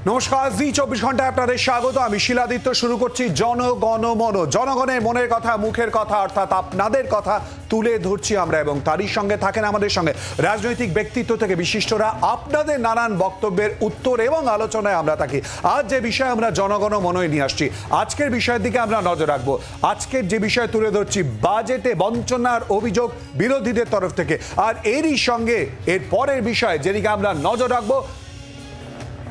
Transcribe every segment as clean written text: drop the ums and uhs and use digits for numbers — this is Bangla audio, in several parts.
নমস্কার, জি 24 ঘন্টায় আপনাদের স্বাগত। আমি শিলাদিত্য। শুরু করছি জনগণমন। জনগণের মনের কথা, মুখের কথা, অর্থাৎ আপনাদের কথা তুলে ধরছি আমরা, এবং তারই সঙ্গে থাকেন আমাদের সঙ্গে রাজনৈতিক ব্যক্তিত্ব থেকে বিশিষ্টরা। আপনাদের নানান বক্তব্যের উত্তর এবং আলোচনায় আমরা থাকি। আজ যে বিষয় আমরা জনগণমনই নিয়ে আসছি, আজকের বিষয়ের দিকে আমরা নজর রাখবো। আজকের যে বিষয় তুলে ধরছি, বাজেটে বঞ্চনার অভিযোগ বিরোধীদের তরফ থেকে। আর এরই সঙ্গে এর পরের বিষয় যেদিকে আমরা নজর রাখবো,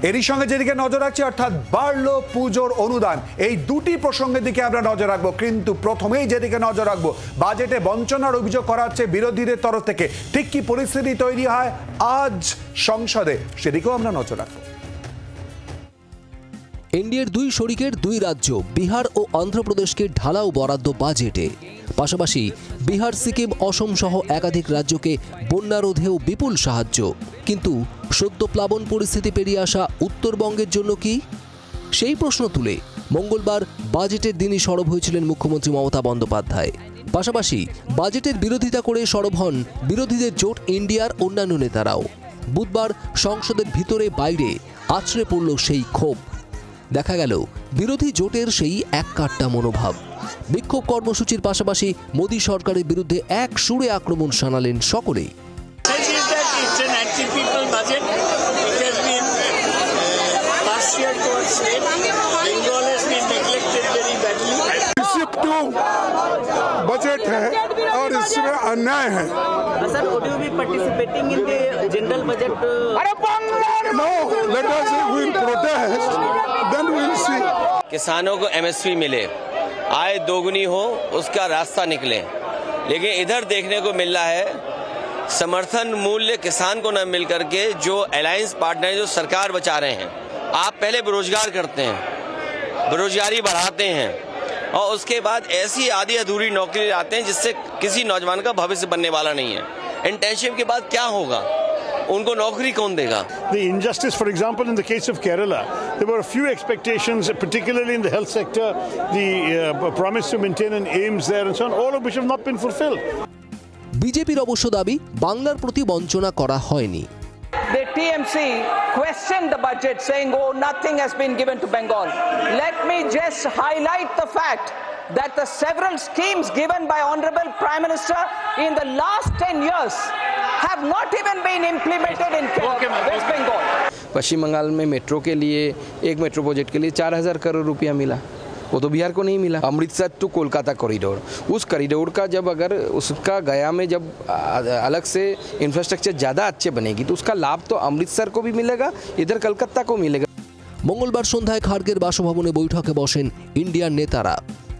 এরই সঙ্গে যেদিকে নজর রাখছি, অর্থাৎ বাড়লো পুজোর অনুদান। এই দুটি প্রসঙ্গের দিকে আমরা নজর রাখবো। কিন্তু প্রথমেই যেদিকে নজর রাখবো, বাজেটে বঞ্চনার অভিযোগ করা হচ্ছে বিরোধীদের তরফ থেকে। ঠিক কি পরিস্থিতি তৈরি হয় আজ সংসদে, সেদিকেও আমরা নজর রাখবো। এনডিএর দুই শরিকের দুই রাজ্য বিহার ও অন্ধ্রপ্রদেশকে ঢালাও বরাদ্দ বাজেটে। পাশাপাশি বিহার, সিকিম, অসম সহ একাধিক রাজ্যকে বন্যা রোধেও বিপুল সাহায্য। কিন্তু সদ্য প্লাবন পরিস্থিতি পেরিয়ে আসা উত্তরবঙ্গের জন্য কি? সেই প্রশ্ন তুলে মঙ্গলবার বাজেটের দিনই সরব হয়েছিলেন মুখ্যমন্ত্রী মমতা বন্দ্যোপাধ্যায়। পাশাপাশি বাজেটের বিরোধিতা করে সরব হন বিরোধীদের জোট ইন্ডিয়ার অন্যান্য নেতারাও। বুধবার সংসদের ভিতরে বাইরে আছড়ে পড়ল সেই ক্ষোভ। দেখা গেল বিরোধী জোটের সেই এককাট্টা মনোভাব। বিক্ষোভ কর্মসূচির পাশাপাশি মোদী সরকারের বিরুদ্ধে এক সুরে আক্রমণ শানালেন সকলেই। बजट है और इसमें अन्याय है। Sir, would you be participating in the general budget? No, let us will protest, then we'll see. किसानों को एमएसपी मिले, आय दोगुनी हो, उसका रास्ता निकले। लेकिन इधर देखने को मिल रहा है समर्थन मूल्य किसान को न मिल करके जो अलायंस पार्टनर जो सरकार बचा रहे हैं। आप पहले बेरोजगार करते हैं, बेरोजगारी बढ़ाते हैं और उसके बाद ऐसी आधी अधूरी नौकरी लाते हैं जिससे किसी नौजवान का भविष्य बनने वाला नहीं है। इंटर्नशिप के बाद क्या होगा, उनको नौकरी कौन देगा? The injustice, for example, in the case of Kerala, there were a few expectations, particularly in the health sector, the promise to maintain an AIIMS there and so on, all of which have not been fulfilled. বিজেপির অবশ্য দাবি বাংলার প্রতি বঞ্চনা করা হয়নি। The TMC questioned the budget, saying, oh, nothing has been given to Bengal. Let me just highlight the fact that the several schemes given by Honorable Prime Minister in the last 10 years have not even been implemented in West Bengal. पश्चिम बंगाल में मेट्रो के लिए, एक मेट्रो प्रोजेक्ट के लिए 4000 करोड़ रुपया मिला, वो तो बिहार को नहीं मिला। अमृतसर टू कोलकाता कॉरिडोर, उस कॉरिडोर का जब अगर उसका गया में जब अलग से इंफ्रास्ट्रक्चर ज़्यादा अच्छे बनेगी तो उसका लाभ तो अमृतसर को भी मिलेगा, इधर कलकत्ता को मिलेगा। মঙ্গলবার সন্ধ্যায় খার্গের বাসভবনে বৈঠকে বসেন ইন্ডিয়ার নেতারা।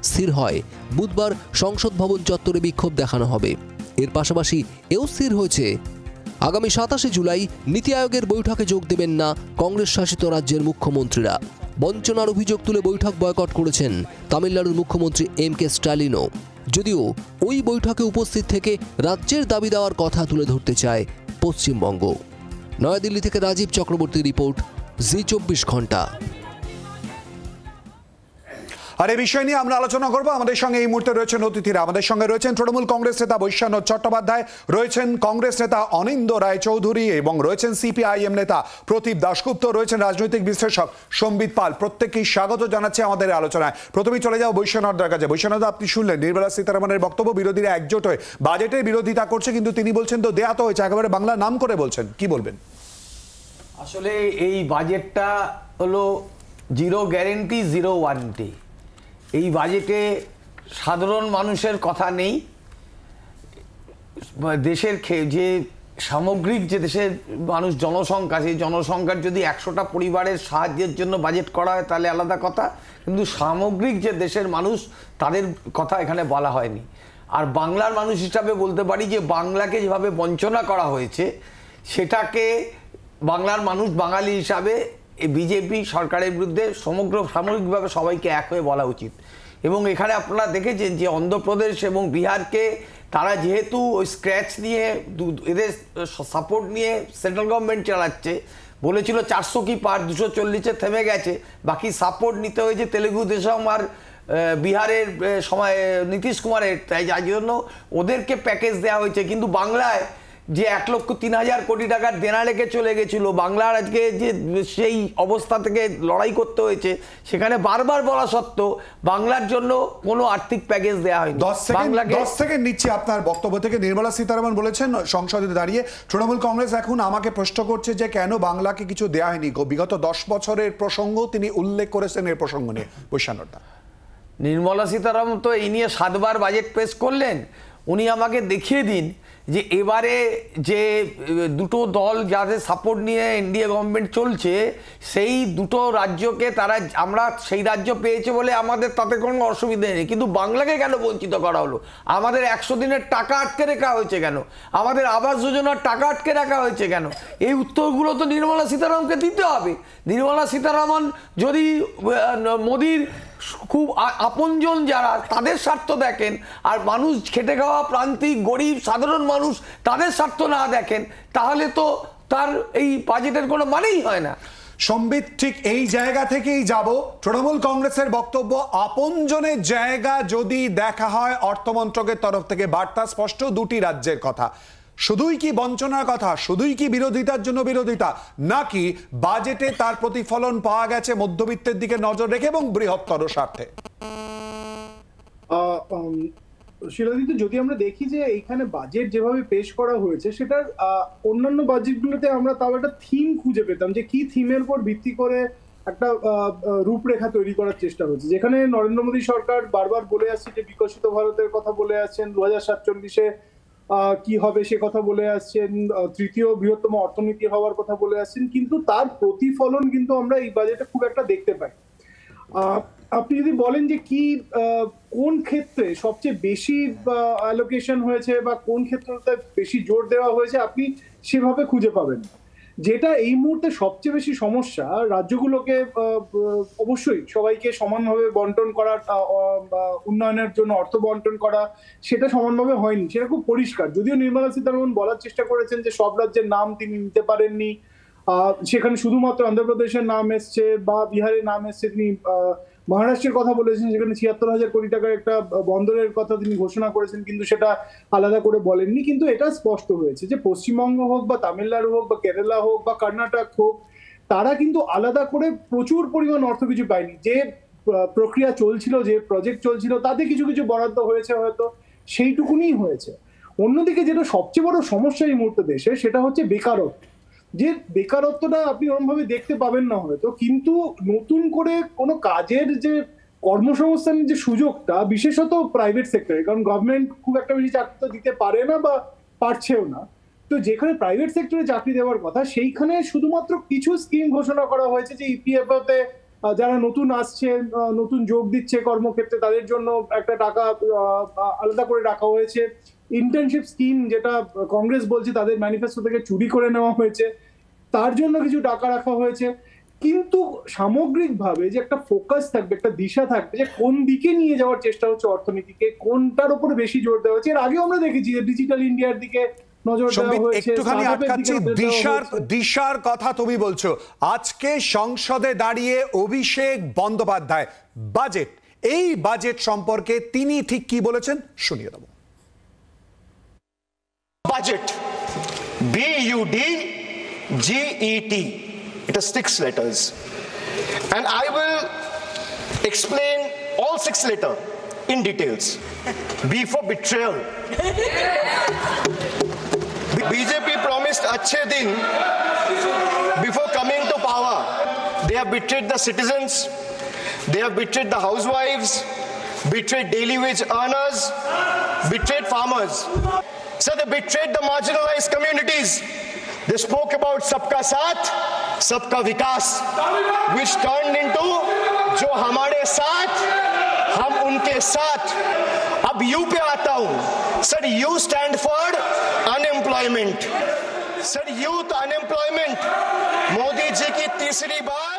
স্থির হয় বুধবার সংসদ ভবন চত্বরে বিক্ষোভ দেখানো হবে। এর পাশাপাশি এও স্থির হয়েছে আগামী 27 জুলাই নীতি আয়োগের বৈঠকে যোগ দেবেন না কংগ্রেস শাসিত রাজ্যের মুখ্যমন্ত্রীরা। বঞ্চনার অভিযোগ তুলে বৈঠক বয়কট করেছেন তামিলনাড়ুর মুখ্যমন্ত্রী এম.কে. স্ট্যালিনও। যদিও ওই বৈঠকে উপস্থিত থেকে রাজ্যের দাবি দেওয়ার কথা তুলে ধরতে চায় পশ্চিমবঙ্গ। নয়াদিল্লি থেকে রাজীব চক্রবর্তীর রিপোর্ট, জি 24 ঘন্টা। আর এই বিষয় নিয়ে আমরা আলোচনা করব। আমাদের সঙ্গে এই মুহূর্তে রয়েছেন অতিথিরা। আমাদের সঙ্গে রয়েছেন তৃণমূল কংগ্রেস নেতা বৈশ্বনাথ চট্টোপাধ্যায়, রয়েছেন কংগ্রেস নেতা অনিন্দ্য রায়চৌধুরী, এবং রয়েছেন সিপিআইএম নেতা প্রদীপ দাশগুপ্ত, রয়েছেন রাজনৈতিক বিশ্লেষক সম্বিত পাল। প্রত্যেককেই স্বাগত জানাচ্ছি আমাদের আলোচনায়। প্রথমেই চলে যাও বৈশ্বনাথদার কাছে। বৈশ্বনাথ, আপনি শুনলেন নির্মলা সীতারামনের বক্তব্য। বিরোধীরা একজোট হয়ে বাজেটের বিরোধিতা করছে, কিন্তু তিনি বলছেন তো দেয়া তো হয়েছে, একেবারে বাংলা নাম করে বলছেন। কি বলবেন? আসলে এই বাজেটটা হলো জিরো গ্যারেন্টি জিরো ওয়ারেন্টি। এই বাজেটে সাধারণ মানুষের কথা নেই। দেশের যে সামগ্রিক যে দেশের মানুষ জনসংখ্যা, সেই জনসংখ্যার যদি 100টা পরিবারের সাহায্যের জন্য বাজেট করা হয় তাহলে আলাদা কথা, কিন্তু সামগ্রিক যে দেশের মানুষ তাদের কথা এখানে বলা হয়নি। আর বাংলার মানুষ হিসাবে বলতে পারি যে বাংলাকে যেভাবে বঞ্চনা করা হয়েছে সেটাকে বাংলার মানুষ বাঙালি হিসাবে বিজেপি সরকারের বিরুদ্ধে সামগ্রিকভাবে সবাইকে এক হয়ে বলা উচিত। এবং এখানে আপনারা দেখেছেন যে অন্ধ্রপ্রদেশ এবং বিহারকে তারা যেহেতু ওই স্ক্র্যাচ নিয়ে এদের সাপোর্ট নিয়ে সেন্ট্রাল গভর্নমেন্ট চালাচ্ছে, বলেছিল 400 কি পার, 240-এ থেমে গেছে, বাকি সাপোর্ট নিতে হয়েছে তেলেগু দেশম আর বিহারের সময় নীতিশ কুমারের, তাই যার জন্য ওদেরকে প্যাকেজ দেওয়া হয়েছে। কিন্তু বাংলায় যে 1,03,000 কোটি টাকার দেনা রেখে চলে গেছিল, বাংলার আজকে যে সেই অবস্থা থেকে লড়াই করতে হয়েছে, সেখানে বারবার বলা সত্ত্বেও বাংলার জন্য কোনো আর্থিক প্যাকেজ দেওয়া হয়নি। 10 সেকেন্ড নিচ্ছি আপনার বক্তব্য থেকে। নির্মলা সীতারামন বলেছেন সংসদে দাঁড়িয়ে, তৃণমূল কংগ্রেস এখন আমাকে প্রশ্ন করছে যে কেন বাংলাকে কিছু দেওয়া হয়নি। বিগত 10 বছরের প্রসঙ্গ তিনি উল্লেখ করেছেন এর প্রসঙ্গ নিয়ে। বৈশানরদা, নির্মলা সীতারামন তো এই নিয়ে 7 বার বাজেট পেশ করলেন। উনি আমাকে দেখিয়ে দিন যে এবারে যে দুটো দল যাদের সাপোর্ট নিয়ে এনডিএ গভর্নমেন্ট চলছে, সেই দুটো রাজ্যকে তারা, আমরা সেই রাজ্য পেয়েছে বলে আমাদের তাতে কোনো অসুবিধা নেই, কিন্তু বাংলাকে কেন বঞ্চিত করা হলো? আমাদের 100 দিনের টাকা আটকে রাখা হয়েছে কেন? আমাদের আবাস যোজনার টাকা আটকে রাখা হয়েছে কেন? এই উত্তরগুলো তো নির্মলা সীতারামনকে দিতে হবে। নির্মলা সীতারামন যদি মোদির খুব আপনজন যারা, তাদের স্বার্থ দেখেন, আর মানুষ খেটে খাওয়া প্রান্তিক গরিব সাধারণ মানুষ তাদের স্বার্থ না দেখেন, তাহলে তো তার এই বাজেটের কোনো মানেই হয় না। সম্বিত, ঠিক এই জায়গা থেকেই যাব। তৃণমূল কংগ্রেসের বক্তব্য, আপনজনের জায়গা যদি দেখা হয়, অর্থমন্ত্রকের তরফ থেকে বার্তা স্পষ্ট, দুটি রাজ্যের কথা। শুধুই কি বঞ্চনার কথা, শুধুই কি বিরোধিতার জন্য বিরোধিতা, নাকি বাজেটে তার প্রতিফলন পাওয়া গেছে মধ্যবিত্তের দিকে নজর রেখে এবং বৃহত্তর স্বার্থে? শিলাদিত্য, যদি আমরা দেখি যে এইখানে বাজেট যেভাবে পেশ করা হয়েছে, সেটার অন্যান্য বাজেটগুলোতে আমরা তাও একটা থিম খুঁজে পেতাম, যে কি থিমের উপর ভিত্তি করে একটা রূপরেখা তৈরি করার চেষ্টা হয়েছে। যেখানে নরেন্দ্র মোদী সরকার বারবার বলে আসছে যে বিকশিত ভারতের কথা বলে আসছেন, 2047-এ কি হবে সে কথা বলে আসছেন, তৃতীয় বৃহত্তম অর্থনীতি হওয়ার কথা বলে আসছেন, কিন্তু তার প্রতিফলন কিন্তু আমরা এই বাজেটে খুব একটা দেখতে পাই। আপনি যদি বলেন যে কি কোন ক্ষেত্রে সবচেয়ে বেশি অ্যালোকেশন হয়েছে বা কোন ক্ষেত্রতে বেশি জোর দেওয়া হয়েছে, আপনি সেভাবে খুঁজে পাবেন না। যেটা এই মুহূর্তে সবচেয়ে বেশি সমস্যা, রাজ্যগুলোকে অবশ্যই সবাইকে সমানভাবে বন্টন করা, উন্নয়নের জন্য অর্থ বন্টন করা, সেটা সমানভাবে হয়নি, সেটা খুব পরিষ্কার। যদিও নির্মলা সীতারামন বলার চেষ্টা করেছেন যে সব রাজ্যের নাম তিনি নিতে পারেননি, সেখানে শুধুমাত্র অন্ধ্রপ্রদেশের নাম এসছে বা বিহারের নাম এসছে। তিনি মহারাষ্ট্রের কথা বলেছেন, সেখানে 76,000 কোটি টাকার একটা বন্দরের কথা তিনি ঘোষণা করেছেন, কিন্তু সেটা আলাদা করে বলেননি। কিন্তু এটা স্পষ্ট হয়েছে যে পশ্চিমবঙ্গ হোক বা তামিলনাড়ু হোক বা কেরালা হোক বা কর্ণাটক হোক, তারা কিন্তু আলাদা করে প্রচুর পরিমাণ অর্থ কিছু পায়নি। যে প্রক্রিয়া চলছিল, যে প্রজেক্ট চলছিল, তাতে কিছু কিছু বরাদ্দ হয়েছে, হয়তো সেইটুকুনি হয়েছে। অন্যদিকে যেটা সবচেয়ে বড় সমস্যা এই মুহূর্তে দেশে, সেটা হচ্ছে বেকারত্ব। যে বেকারত্বটা আপনি ওরকমভাবে দেখতে পাবেন না হয়তো, কিন্তু নতুন করে কোনো কাজের যে কর্মসংস্থানের যে সুযোগটা, বিশেষত প্রাইভেট সেক্টরে, কারণ গভর্নমেন্ট খুব একটা বেশি চাকরি তো দিতে পারে না বা পারছেও না, তো যেখানে প্রাইভেট সেক্টরে চাকরি দেওয়ার কথা, সেইখানে শুধুমাত্র কিছু স্কিম ঘোষণা করা হয়েছে, যে ইপিএফওতে যারা নতুন আসছে, নতুন যোগ দিচ্ছে কর্মক্ষেত্রে, তাদের জন্য একটা টাকা আলাদা করে রাখা হয়েছে। ইন্টার্নশিপ স্কিম, যেটা কংগ্রেস বলছে তাদের ম্যানিফেস্টো থেকে চুরি করে নেওয়া হয়েছে, তার জন্য কিছু টাকা রাখা হয়েছে। কিন্তু সামগ্রিকভাবে যে একটা ফোকাস থাকবে, একটা দিশা থাকবে, যে কোন দিকে নিয়ে যাওয়ার চেষ্টা হচ্ছে অর্থনীতিকে, কোনটার উপরে বেশি জোর দেওয়া হচ্ছে। এর আগেও আমরা দেখেছি যে ডিজিটাল ইন্ডিয়ার দিকে নজর দেওয়া হয়েছে। একটুখানি আটকাচ্ছি, দিশার কথা তুমি বলছো। আজকে সংসদে দাঁড়িয়ে অভিষেক বন্দ্যোপাধ্যায় বাজেট, এই বাজেট সম্পর্কে তিনি ঠিক কি বলেছেন শুনিয়ে দেব। Budget, BUDGET, it has 6 letters, and I will explain all 6 letters in details. B for betrayal. BJP promised achhe din before coming to power. They have betrayed the citizens, they have betrayed the housewives, betrayed daily wage earners, betrayed farmers. So they betrayed the marginalized communities. They spoke about Sabka Saath, Sabka Vikas, which turned into Jo Hamare Saath, Hum Unke Saath. Ab U pe aata hu. Sir, U stand for unemployment. Sir, youth unemployment. Modi ji ki तीसरी बार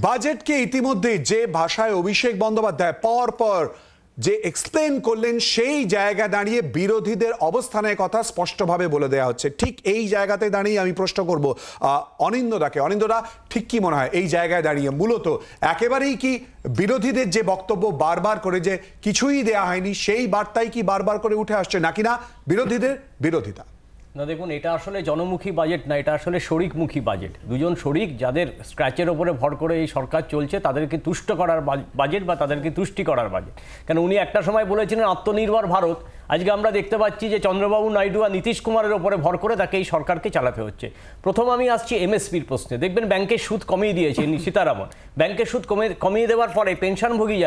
বাজেটকে ইতিমধ্যে যে ভাষায় অভিষেক বন্দ্যোপাধ্যায় পর পর যে এক্সপ্লেন করলেন সেই জায়গা দাঁড়িয়ে বিরোধীদের অবস্থানের কথা স্পষ্টভাবে বলে দেওয়া হচ্ছে। ঠিক এই জায়গাতে দাঁড়িয়ে আমি প্রশ্ন করব অনিন্দদাকে। অনিন্দদা, ঠিক কি মনে হয় এই জায়গায় দাঁড়িয়ে মূলত একেবারেই কি বিরোধীদের যে বক্তব্য বারবার করে যে কিছুই দেয়া হয়নি সেই বার্তাই কি বারবার করে উঠে আসছে, নাকি না বিরোধীদের বিরোধিতা? না দেখুন, এটা আসলে জনমুখী বাজেট না, এটা আসলে শরিকমুখী বাজেট। দুজন শরিক যাদের স্ক্র্যাচের ওপরে ভর করে এই সরকার চলছে তাদেরকে তুষ্ট করার বাজেট বা তাদেরকে তুষ্টি করার বাজেট। কেন উনি একটা সময় বলেছিলেন আত্মনির্ভর ভারত, আজকে আমরা দেখতে পাচ্ছি যে চন্দ্রবাবু নাইডু আর নীতিশ কুমারের ওপরে ভর করে তাকে এই সরকারকে চালাতে হচ্ছে। প্রথম আমি আসছি এমএসপির প্রশ্নে। দেখবেন ব্যাংকের সুদ কমিয়ে দিয়েছে সীতারামন। ব্যাংকের সুদ কমিয়ে দেওয়ার ফলে পেনশনভোগী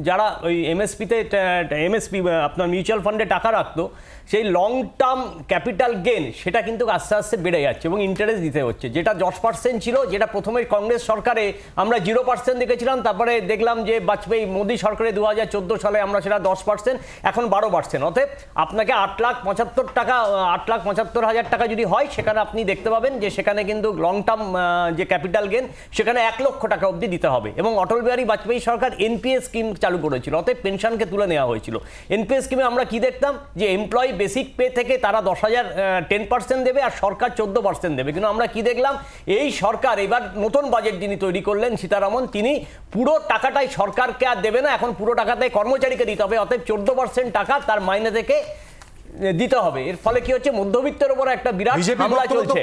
যারা ওই এমএসপি আপনার মিউচুয়াল ফান্ডে টাকা রাখতো, সেই লং টার্ম ক্যাপিটাল গেন সেটা কিন্তু আস্তে আস্তে বেড়ে যাচ্ছে এবং ইন্টারেস্ট দিতে হচ্ছে। যেটা 10% ছিল, যেটা প্রথমে কংগ্রেস সরকারে আমরা 0% দেখেছিলাম, তারপরে দেখলাম যে বাজপেয়ী মোদী সরকারে 2014 সালে আমরা সেটা 10%, এখন 12%। অতএব আপনাকে 8,75,000 টাকা যদি হয়, সেখানে আপনি দেখতে পাবেন যে সেখানে কিন্তু লং টার্ম যে ক্যাপিটাল গেন সেখানে 1 লক্ষ টাকা অবধি দিতে হবে। এবং অটল বিহারী বাজপেয়ী সরকার এনপিএস স্কিম চালু করেছিল, অতএব পেনশনকে তুলে নেওয়া হয়েছিল। এনপিএস স্কিমে আমরা কি দেখতাম যে এমপ্লয়ি বেসিক পে থেকে তারা 10% দেবে আর সরকার 14% দেবে। কিন্তু আমরা কি দেখলাম, এই সরকার এবার নতুন বাজেট যিনি তৈরি করলেন সীতারামন, তিনি পুরো টাকাটাই সরকারকে আর দেবে না, এখন পুরো টাকাটাই কর্মচারীকে দিতে হবে। অতএব 14% টাকা তার মাইনে থেকে দিতে হবে। এর ফলে কি হচ্ছে, মধ্যবিত্তের উপর একটা বিরাট হামলা চলছে।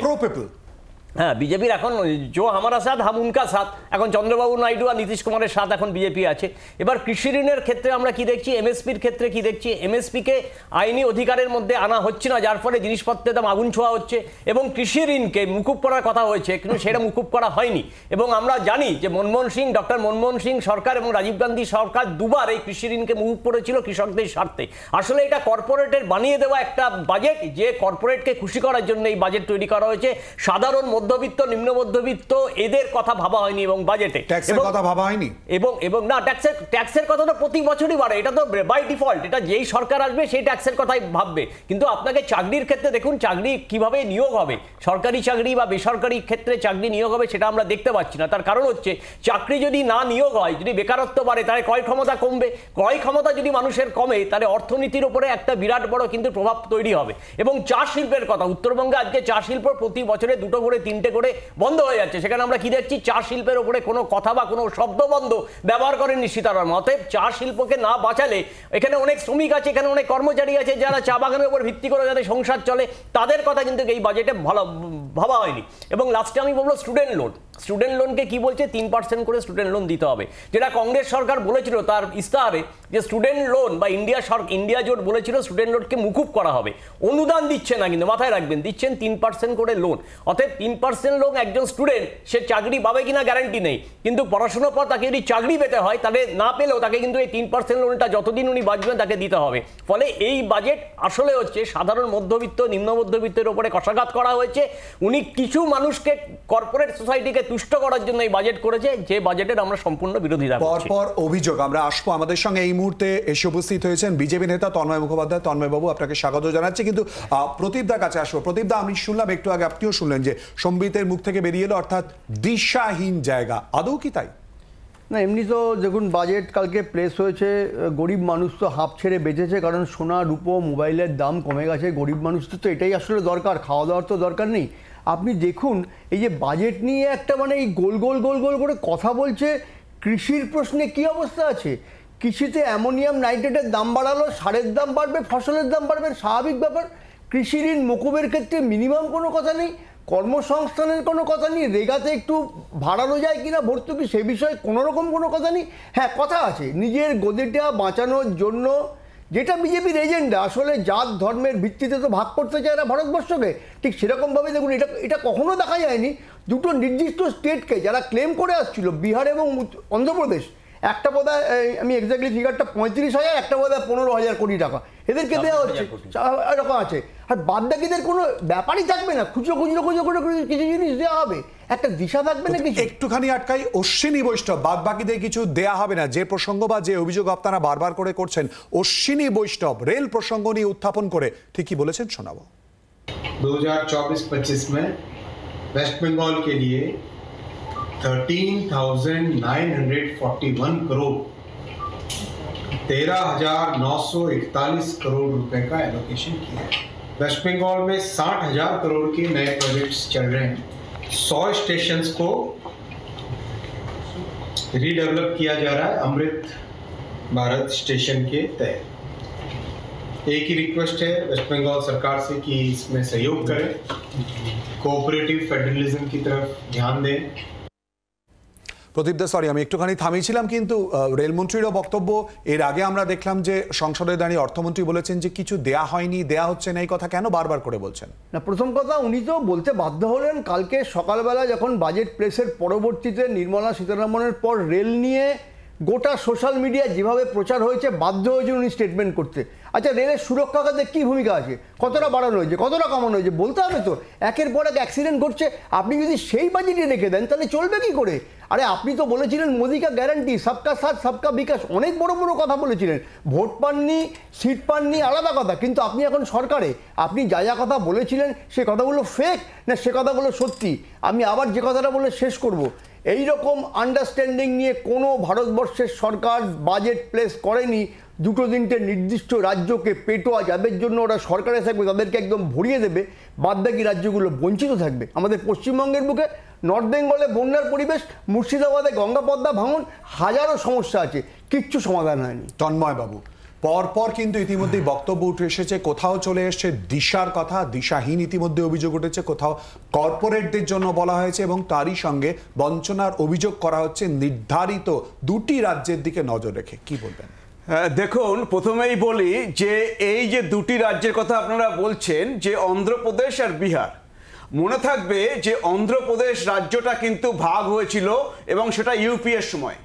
হ্যাঁ, বিজেপির এখন জো হামারা সাথ হাম উনকা সাথ, এখন চন্দ্রবাবু নাইডু আর নীতিশ কুমারের সাথ এখন বিজেপি আছে। এবার কৃষি ঋণের ক্ষেত্রে আমরা কি দেখছি, এমএসপির ক্ষেত্রে কি দেখছি, এমএসপিকে আইনি অধিকারের মধ্যে আনা হচ্ছে না, যার ফলে জিনিসপত্রের দাম আগুন ছোঁয়া হচ্ছে। এবং কৃষি ঋণকে মুকুব করার কথা হয়েছে, কিন্তু সেটা মুকুব করা হয়নি। এবং আমরা জানি যে ডক্টর মনমোহন সিং সরকার এবং রাজীব গান্ধী সরকার দুবার এই কৃষি ঋণকে মুকুব করেছিল কৃষকদের স্বার্থে। আসলে এটা কর্পোরেটের বানিয়ে দেওয়া একটা বাজেট, যে কর্পোরেটকে খুশি করার জন্য এই বাজেট তৈরি করা হয়েছে। সাধারণ মধ্যবিত্ত, নিম্ন মধ্যবিত্ত এদের কথা ভাবা হয়নি এবং বাজেটে ট্যাক্সের কথা ভাবা হয়নি। এবং না, ট্যাক্সের কথা তো প্রতি বছরই বাড়ে, এটা তো বাই ডিফল্ট, এটা যেই সরকার আসবে সেই ট্যাক্সের কথাই ভাববে। কিন্তু আপনাকে চাকরির ক্ষেত্রে দেখুন, চাকরি কিভাবে নিয়োগ হবে, সরকারি চাকরি বা বেসরকারি ক্ষেত্রে চাকরি নিয়োগ হবে, সেটা আমরা দেখতে পাচ্ছি না। তার কারণ হচ্ছে, চাকরি যদি না নিয়োগ হয়, যদি বেকারত্ব বাড়ে, তাহলে ক্রয় ক্ষমতা কমবে। ক্রয় ক্ষমতা যদি মানুষের কমে, তাহলে অর্থনীতির উপরে একটা বিরাট বড় কিন্তু প্রভাব তৈরি হবে। এবং চা শিল্পের কথা, উত্তরবঙ্গে আজকে চা শিল্প প্রতি বছরে 2 করে 3টে করে বন্ধ হয়ে যাচ্ছে। সেখানে আমরা কি দেখছি, চা শিল্পের উপরে কোনো কথা বা কোনো শব্দবন্ধ ব্যবহার করেননি সীতারামন। অতএব চা শিল্পকে না বাঁচালে, এখানে অনেক শ্রমিক আছে, এখানে অনেক কর্মচারী আছে যারা চা বাগানের উপর ভিত্তি করে যাদের সংসার চলে, তাদের কথা কিন্তু এই বাজেটে ভাবা হয়নি। এবং লাস্টে আমি বলবো স্টুডেন্ট লোনকে কি বলছে, 3% করে স্টুডেন্ট লোন দিতে হবে, যেটা কংগ্রেস সরকার বলেছিল তার ইস্তাহারে যে স্টুডেন্ট লোন বা ইন্ডিয়া জোট বলেছিল স্টুডেন্ট লোনকে মুকুব করা হবে। অনুদান দিচ্ছে না, কিন্তু মাথায় রাখবেন দিচ্ছেন 3% করে লোন। অতএব 3% লোন একজন স্টুডেন্ট সে চাকরি পাবে কিনা গ্যারান্টি নেই, কিন্তু পড়াশোনার পর তাকে যদি চাকরি পেতে হয়, তাহলে না পেলেও তাকে কিন্তু এই 3% লোনটা যতদিন উনি বাঁচবেন তাকে দিতে হবে। ফলে এই বাজেট আসলে হচ্ছে সাধারণ মধ্যবিত্ত, নিম্ন মধ্যবিত্তের উপরে কষাঘাত করা হয়েছে। উনি কিছু মানুষকে, কর্পোরেট সোসাইটিকে তুষ্ট করার জন্য এই বাজেট করেছে, যে বাজেটের আমরা সম্পূর্ণ বিরোধিতা করছি। পরপর অভিযোগ আমরা আসবো। আমাদের সঙ্গে এই মুহূর্তে এসে উপস্থিত হয়েছেন বিজেপি নেতা তন্ময় মুখোপাধ্যায়। তন্ময় বাবু, আপনাকে স্বাগত জানাচ্ছি। কিন্তু প্রদীপদার কাছে আসবো। প্রদীপদা, আমি শুনলাম একটু আগে, আপনিও শুনলেন যে সম্বিতের মুখ থেকে বেরিয়ে এলো, অর্থাৎ দিশাহীন জায়গা। আদৌ কি তাই? না, এমনি তো দেখুন, বাজেট কালকে প্লেস হয়েছে, গরিব মানুষ তো হাঁপ ছেড়ে বেঁচেছে, কারণ সোনা রূপো মোবাইলের দাম কমে গেছে। গরিব মানুষদের তো এটাই আসলে দরকার, খাওয়া দাওয়ার তো দরকার নেই। আপনি দেখুন, এই যে বাজেট নিয়ে একটা মানে এই গোল গোল গোল গোল করে কথা বলছে, কৃষির প্রশ্নে কি অবস্থা আছে। কৃষিতে অ্যামোনিয়াম নাইট্রেটের দাম বাড়ালো, সারের দাম বাড়বে, ফসলের দাম বাড়বে, স্বাভাবিক ব্যাপার। কৃষি ঋণ মকুবের ক্ষেত্রে মিনিমাম কোনো কথা নেই, কর্মসংস্থানের কোনো কথা নেই, রেগাতে একটু বাড়ানো যায় কিনা ভর্তুকি সে বিষয়ে কোনোরকম কোনো কথা নেই। হ্যাঁ, কথা আছে নিজের গদিটা বাঁচানোর জন্য, যেটা বিজেপির এজেন্ডা। আসলে জাত ধর্মের ভিত্তিতে তো ভাগ করতে চায় না ভারতবর্ষকে, ঠিক সেরকমভাবে দেখুন এটা কখনো দেখা যায়নি। দুটো নির্দিষ্ট স্টেটকে যারা ক্লেম করে আসছিল, বিহার এবং অন্ধ্রপ্রদেশ, একটা বোধহয় আমি এক্স্যাক্টলি ফিগারটা 35,000, একটা বোধহয় 15,000 কোটি টাকা এদেরকে দেওয়া হচ্ছে, এরকম আছে। আর বাদবাকিদের কোনো ব্যাপারই থাকবে না, খুচরো কিছু জিনিস দেওয়া হবে, একটা দিশা থাকবে না কিছু। একটুখানি আটকাই, অশ্বিনী বৈষ্ণব, বাদবাকিদের কিছু দেয়া হবে না, যে প্রসঙ্গ বা যে অভিযোগ আপনারা বারবার করে করছেন, অশ্বিনী বৈষ্ণব রেল প্রসঙ্গ নিয়ে উত্থাপন করে ঠিক কি বলেছেন শোনাবো। 2024-25 में वेस्ट बंगाल के लिए 13,941 करोड़ 13,941 करोड़ रुपए का एलोकेशन किया है। वेस्ट बंगाल में 60,000 करोड़ के नए प्रोजेक्ट्स चल रहे हैं। 100 स्टेशंस को रीडेवलप किया जा रहा है अमृत भारत स्टेशन के तहत। एक ही रिक्वेस्ट है वेस्ट बंगाल सरकार से कि इसमें सहयोग करें, कोऑपरेटिव फेडरलिज्म की तरफ ध्यान दें। প্রদীপ দা, সরি আমি একটুখানি থামিয়েছিলাম, কিন্তু রেলমন্ত্রীরও বক্তব্য এর আগে আমরা দেখলাম যে সংসদে দাঁড়িয়ে অর্থমন্ত্রী বলেছেন যে কিছু দেয়া হয়নি, দেয়া হচ্ছে না, এই কথা কেন বারবার করে বলছেন? না, প্রথম কথা উনি তো বলতে বাধ্য হলেন কালকে সকালবেলা যখন বাজেট প্রেসের পরবর্তীতে নির্মলা সীতারামনের পর রেল নিয়ে গোটা সোশ্যাল মিডিয়া যেভাবে প্রচার হয়েছে বাধ্য হয়েছেন উনি স্টেটমেন্ট করতে। আচ্ছা, রেলের সুরক্ষা খাতে কী ভূমিকা আছে, কতটা বাড়ানো হয়েছে, কতটা কমানো হয়েছে বলতে হবে তো। একের পর এক অ্যাক্সিডেন্ট ঘটছে, আপনি যদি সেই বাজেটে রেখে দেন তাহলে চলবে কি করে? আরে আপনি তো বলেছিলেন মোদি কা গ্যারান্টি, সবকা সাথ সবকা বিকাশ, অনেক বড় বড় কথা বলেছিলেন। ভোট পাননি, সিট পাননি, আলাদা কথা, কিন্তু আপনি এখন সরকারে, আপনি যা যা কথা বলেছিলেন সে কথাগুলো ফেক না সে কথাগুলো সত্যি? আমি আবার যে কথাটা বলে শেষ করব, এই রকম আন্ডারস্ট্যান্ডিং নিয়ে কোনো ভারতবর্ষের সরকার বাজেট প্লেস করেনি। দুটো তিনটে নির্দিষ্ট রাজ্যকে পেটোয়া, যাদের জন্য ওরা সরকারে থাকবে তাদেরকে একদম ভরিয়ে দেবে, বাদবাকি রাজ্যগুলো বঞ্চিত থাকবে। আমাদের পশ্চিমবঙ্গের বুকে নর্থ বেঙ্গলে বন্যার পরিবেশ, মুর্শিদাবাদে গঙ্গাপদ্মা ভাঙন, হাজারো সমস্যা আছে, কিচ্ছু সমাধান হয়নি। তন্ময় বাবু, পরপর কিন্তু ইতিমধ্যেই বক্তব্য উঠে এসেছে, কোথাও চলে এসছে দিশার কথা, দিশাহীন ইতিমধ্যে অভিযোগ উঠেছে, কোথাও কর্পোরেটদের জন্য বলা হয়েছে এবং তারই সঙ্গে বঞ্চনার অভিযোগ করা হচ্ছে নির্ধারিত দুটি রাজ্যের দিকে নজর রেখে। কি বলবেন? দেখুন, প্রথমেই বলি যে এই যে দুটি রাজ্যের কথা আপনারা বলছেন, যে অন্ধ্রপ্রদেশ আর বিহার, মনে থাকবে যে অন্ধ্রপ্রদেশ রাজ্যটা কিন্তু ভাগ হয়েছিল এবং সেটা ইউপিএর সময়,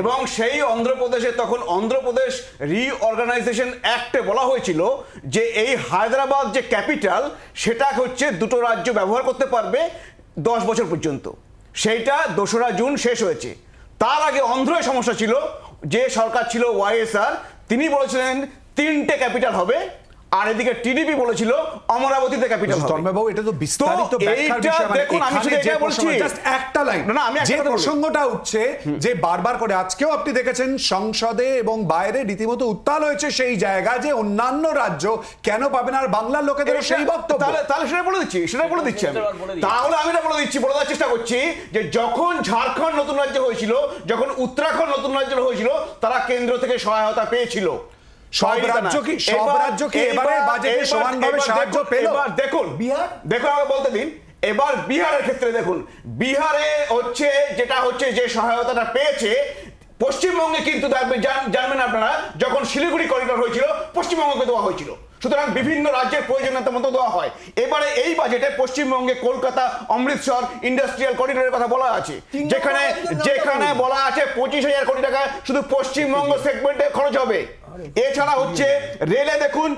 এবং সেই অন্ধ্রপ্রদেশে তখন অন্ধ্রপ্রদেশ রিঅর্গানাইজেশন অ্যাক্টে বলা হয়েছিল যে এই হায়দ্রাবাদ যে ক্যাপিটাল সেটা হচ্ছে দুটো রাজ্য ব্যবহার করতে পারবে 10 বছর পর্যন্ত। সেইটা 2রা জুন শেষ হয়েছে। তার আগে অন্ধ্রের সমস্যা ছিল, যে সরকার ছিল ওয়াইএসআর, তিনি বলেছিলেন 3টে ক্যাপিটাল হবে, আর এদিকে টিডিপি বলেছিল অমরাবতীতে ক্যাপিটাল হবে। তন্ময়বাবু, এটা তো বিস্তারিত ব্যাখ্যার বিষয়, মানে এখানে যে প্রসঙ্গ, জাস্ট একটা লাইন, না আমি যে প্রসঙ্গটা উঠছে যে বারবার করে আজকেও আপনি দেখেছেন সংসদে এবং বাইরে রীতিমতো উত্তাল হয়েছে সেই জায়গা যে অন্যান্য রাজ্য কেন পাবে না, আর বাংলার লোকেদের সেই বক্তব্য। তাহলে সেটা বলে দিচ্ছি আমি। তাহলে আমি এটা বলে দেওয়ার চেষ্টা করছি যে যখন ঝাড়খণ্ড নতুন রাজ্য হয়েছিল, যখন উত্তরাখণ্ড নতুন রাজ্য হয়েছিল, তারা কেন্দ্র থেকে সহায়তা পেয়েছিল। সব রাজ্য কি এবারে বাজেটে সমানভাবে সাহায্য পেল? এবার দেখুন আমাকে বলতে দিন। এবার বিহারের ক্ষেত্রে দেখুন, বিহারে হচ্ছে যেটা হচ্ছে যে সহায়তাটা পেয়েছে, পশ্চিমবঙ্গে কিন্তু জানবেন আপনারা, যখন শিলিগুড়ি করিডোর হয়েছিল পশ্চিমবঙ্গকে দেওয়া হয়েছিল। সুতরাং বিভিন্ন রাজ্যের প্রয়োজনীয়তা মতো দেওয়া হয়। এবারে এই বাজেটে পশ্চিমবঙ্গে কলকাতা অমৃতসর ইন্ডাস্ট্রিয়াল করিডোরের কথা বলা আছে, যেখানে বলা আছে 25,000 কোটি টাকা শুধু পশ্চিমবঙ্গ সেগমেন্টে খরচ হবে। এছাড়া হচ্ছে রেলে দেখুন,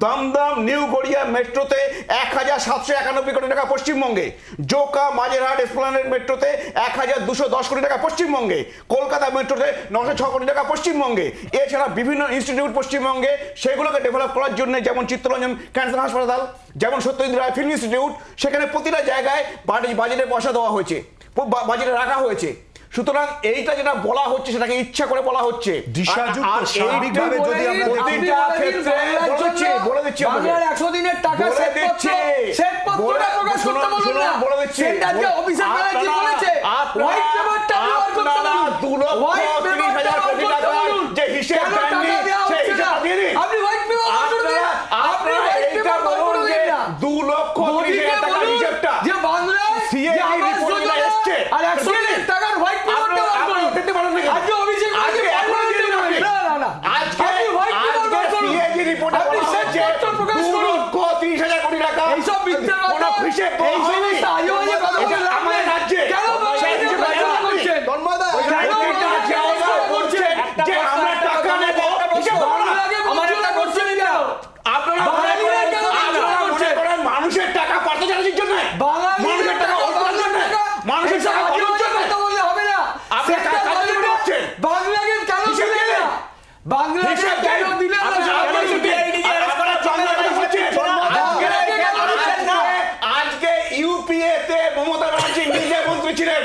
দমদম নিউ গড়িয়া মেট্রোতে 1,791 কোটি টাকা পশ্চিমবঙ্গে, জোকা মাঝেরহাট এসপ্লানেড মেট্রোতে 1,210 কোটি টাকা পশ্চিমবঙ্গে, কলকাতা মেট্রোতে 906 কোটি টাকা পশ্চিমবঙ্গে। এছাড়া বিভিন্ন ইনস্টিটিউট পশ্চিমবঙ্গে, সেগুলোকে ডেভেলপ করার জন্য, যেমন চিত্তরঞ্জন ক্যান্সার হাসপাতাল, যেমন সত্যজিৎ রায় ফিল্ম ইনস্টিটিউট, সেখানে প্রতিটা জায়গায় বাজেটে পয়সা দেওয়া হয়েছে, বাজেটে রাখা হয়েছে। সুতরাং এইটা যেটা বলা হচ্ছে সেটাকে ইচ্ছা করে বলা হচ্ছে। বলে দিচ্ছি 100 দিনের টাকা যে হিসেব দেননি সেই হিসাব দিয়ে দিন। মানুষের টাকা পাঠাতে জানার জন্য, মানুষের টাকা মানুষের টাকা হবে না। আপনি আজকে ইউপিএ তে মমতা ব্যানার্জি নিজে মন্ত্রী ছিলেন,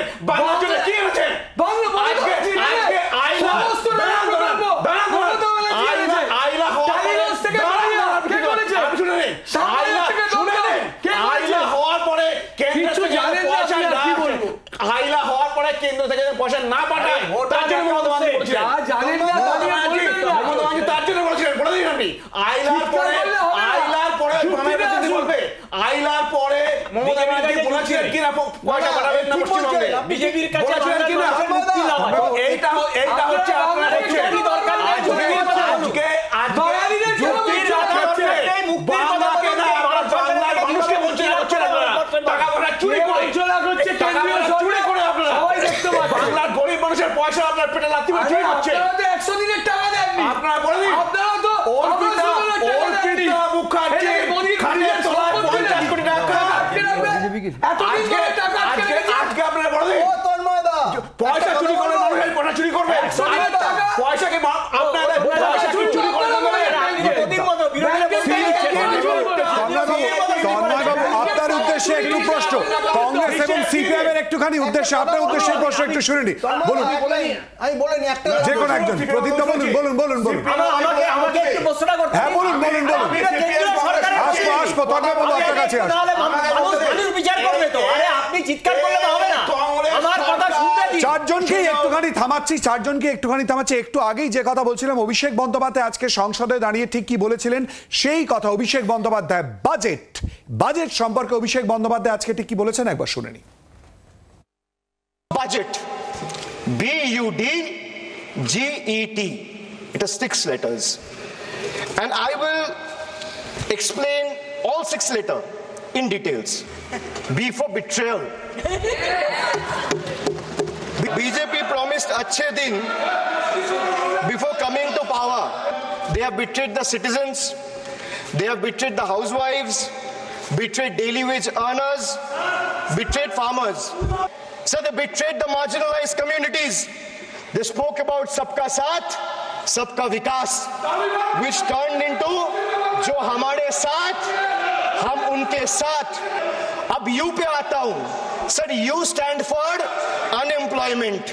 পয়সা না পাঠায় তার জন্য মমতা ব্যানার্জি বলেছিলেন তার জন্য বলেছিলেন বলে দিন আপনি আইলার পরে আইলার পরে মমতা ব্যানার্জি বলেছিলেন কিনা পয়সা পাঠাবেন না পশ্চিমবঙ্গে বিজেপির কাছে বলেছিলেন কিনা এইটা হচ্ছে আপনারা হচ্ছে বাংলার গরিব মানুষের পয়সা আপনার পেটে লাথি মারছে 100 দিনের টাকা দেননি আপনারা বলে দিন আপনারা তো অর্পিতা মুখার্জি খাটের তলায় 50 কোটি টাকা আজকে আপনারা বলে দিন পয়সা চুরি করবে মানুষের পয়সা চুরি করবে পয়সাকে আপনারা পয়সা চুরি করে আপনার উদ্দেশ্যে একটু প্রশ্ন, কংগ্রেস এবং সিপিএম এর একটুখানি উদ্দেশ্যে আপনার উদ্দেশ্যে প্রশ্ন একটু শুনে নি, বলুন। আমি বলিনি একটা যে কোনো একজন প্রদীপ্ত বলুন আমাকে একটু প্রশ্নটা করতে হ্যাঁ বলুন আসবো তন্ময়বাবু আপনার কাছে মানুষ বিচার করবে তো। আরে আপনি চিৎকার করলে তো হবে না, আমার কথা শুনতে দিন। চারজনকে একটুখানি থামাচ্ছি। একটু আগেই যে কথা বলছিলাম, অভিষেক বন্দ্যোপাধ্যায় আজকে সংসদে দাঁড়িয়ে ঠিক কি বলেছিলেন সেই কথা। অভিষেক বন্দ্যোপাধ্যায় বাজেট সম্পর্কে অভিষেক বন্দ্যোপাধ্যায় আজকে ঠিক কি বলেছেন একবার শুনে নি। Budget, BUDGET, it has 6 letters, and I will explain all 6 letters in details. B for betrayal. BJP promised achhe din before coming to power. They have betrayed the citizens, they have betrayed the housewives, betrayed daily wage earners, betrayed farmers. So they betrayed the marginalized communities. They spoke about Sabka Saath, Sabka Vikas, which turned into Jo Hamare Saath, Hum Unke Saath. Ab U pe aata hu. Sir, U stand for unemployment.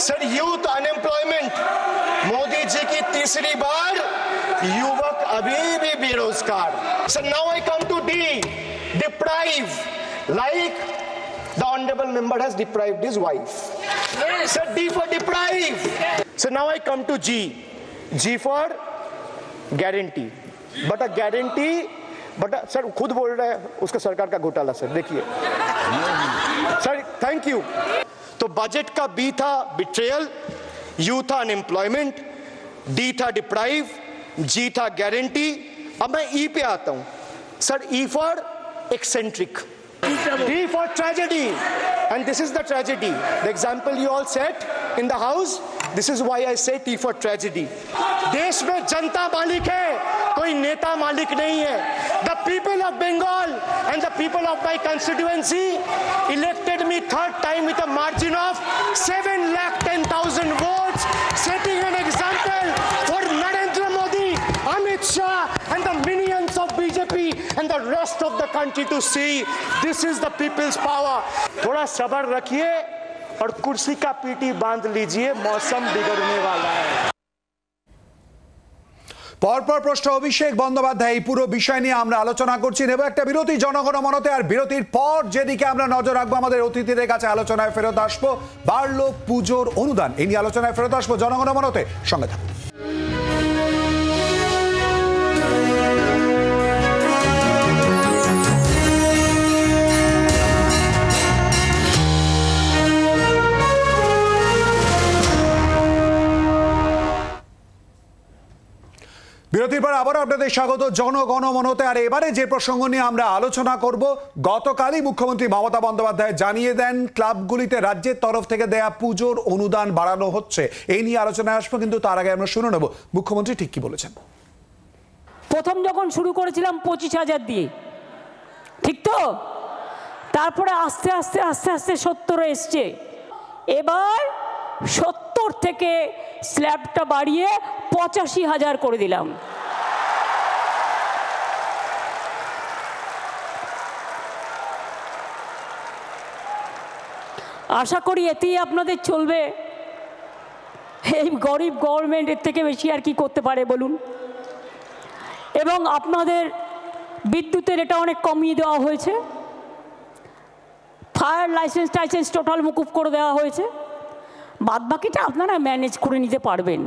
Sir, youth unemployment. Modi ji ki तीसरी बार युवक अभी भी बेरोजगार. So now I come to D, deprive, like the honorable member has deprived his wife. Yes. So D for deprive. So now I come to G. G for guarantee. But a guarantee, sir खुद बोल रहा है उसका सरकार का घोटाला सर देखिए सर थैंक यू। तो बजट का बी था बिट्रेयल, यू था अनएम्प्लॉयमेंट, डी था डिप्राइव, जी था गारंटी। अब मैं ई पे आता हूं sir, E for eccentric, D for tragedy, and this is the tragedy. The example you all set in the house, this is why I say T for tragedy. देश में जनता मालिक है, कोई नेता मालिक नहीं है. The people of Bengal and the people of my constituency elected me 3rd time with a margin of 7,10,000 votes, setting an example for Narendra Modi, Amit Shah, and the minions of BJP and the rest of the country to see. This is the people's power. थोड़ा सब्र रखिए और कुर्सी का पीटी बांध लीजिए, मौसम बिगड़ने वाला है। পরপর প্রশ্ন অভিষেক বন্দ্যোপাধ্যায় এই পুরো বিষয় নিয়ে আমরা আলোচনা করছি, নেব একটা বিরতি জনগণ মনতে। আর বিরতির পর যেদিকে আমরা নজর রাখবো, আমাদের অতিথিদের কাছে আলোচনায় ফেরত আসবো বাড়লো পুজোর অনুদান, এই নিয়ে আলোচনায় ফেরত আসবো জনগণ মনতে, সঙ্গে থাকুন। বিরতির পর আবারও আপনাদের স্বাগত জনগণ মনতে। আর এবারে যে প্রসঙ্গ নিয়ে আমরা আলোচনা করব, গতকালই মুখ্যমন্ত্রী মমতা বন্দ্যোপাধ্যায় জানিয়ে দেন ক্লাবগুলিতে রাজ্যের তরফ থেকে দেয়া পুজোর অনুদান বাড়ানো হচ্ছে। এই নিয়ে আলোচনায় আসবো, কিন্তু তার আগে আমরা শুনে নেব মুখ্যমন্ত্রী ঠিক কি বলেছেন। প্রথম যখন শুরু করেছিলাম 25,000 দিয়ে, ঠিক তো? তারপরে আস্তে আস্তে আস্তে আস্তে 70 এসছে। এবার 70 থেকে স্ল্যাবটা বাড়িয়ে 85,000 করে দিলাম। আশা করি এতেই আপনাদের চলবে। এই গরিব গভর্নমেন্ট এর থেকে বেশি আর কি করতে পারে বলুন? এবং আপনাদের বিদ্যুতের এটা অনেক কমিয়ে দেওয়া হয়েছে, ফায়ার লাইসেন্স টোটাল মুকুব করে দেওয়া হয়েছে। বাদ বাকিটা আপনারা ম্যানেজ করে নিতে পারবেন।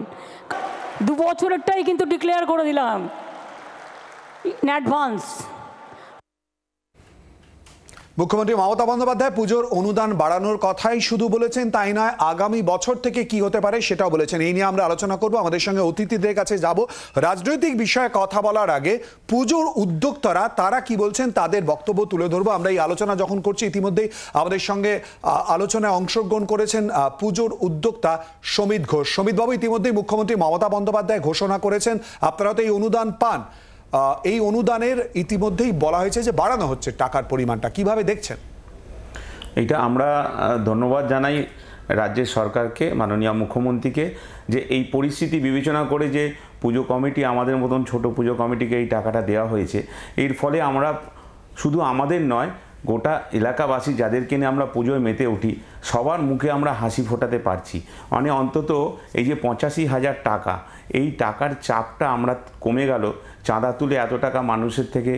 2 বছরেরটাই কিন্তু ডিক্লেয়ার করে দিলাম ইন অ্যাডভান্স। মুখ্যমন্ত্রী মমতা বন্দ্যোপাধ্যায় পুজোর অনুদান বাড়ানোর কথাই শুধু বলেছেন তাই নয়, আগামী বছর থেকে কি হতে পারে সেটাও বলেছেন। এই নিয়ে আমরা আলোচনা করব, আমাদের সঙ্গে অতিথিদের কাছে যাব। রাজনৈতিক বিষয়ে কথা বলার আগে পুজোর উদ্যোক্তারা তারা কি বলছেন তাদের বক্তব্য তুলে ধরবো। আমরা এই আলোচনা যখন করছি ইতিমধ্যেই আমাদের সঙ্গে আলোচনায় অংশগ্রহণ করেছেন পুজোর উদ্যোক্তা সমিত ঘোষ। সমিতবাবু, ইতিমধ্যেই মুখ্যমন্ত্রী মমতা বন্দ্যোপাধ্যায় ঘোষণা করেছেন আপনারা তো এই অনুদান পান, এই অনুদানের ইতিমধ্যেই বলা হয়েছে যে বাড়ানো হচ্ছে টাকার পরিমাণটা, কিভাবে দেখছেন? এটা আমরা ধন্যবাদ জানাই রাজ্যের সরকারকে, মাননীয় মুখ্যমন্ত্রীকে, যে এই পরিস্থিতি বিবেচনা করে যে পুজো কমিটি, আমাদের মতন ছোট পুজো কমিটিকে এই টাকাটা দেওয়া হয়েছে। এর ফলে আমরা শুধু আমাদের নয়, গোটা এলাকাবাসী যাদেরকে নিয়ে আমরা পুজোয় মেতে উঠি সবার মুখে আমরা হাসি ফোটাতে পারছি। মানে অন্তত এই যে 85,000 টাকা, এই টাকার চাপটা আমরা কমে গেল। চাঁদা তুলে এত টাকা মানুষের থেকে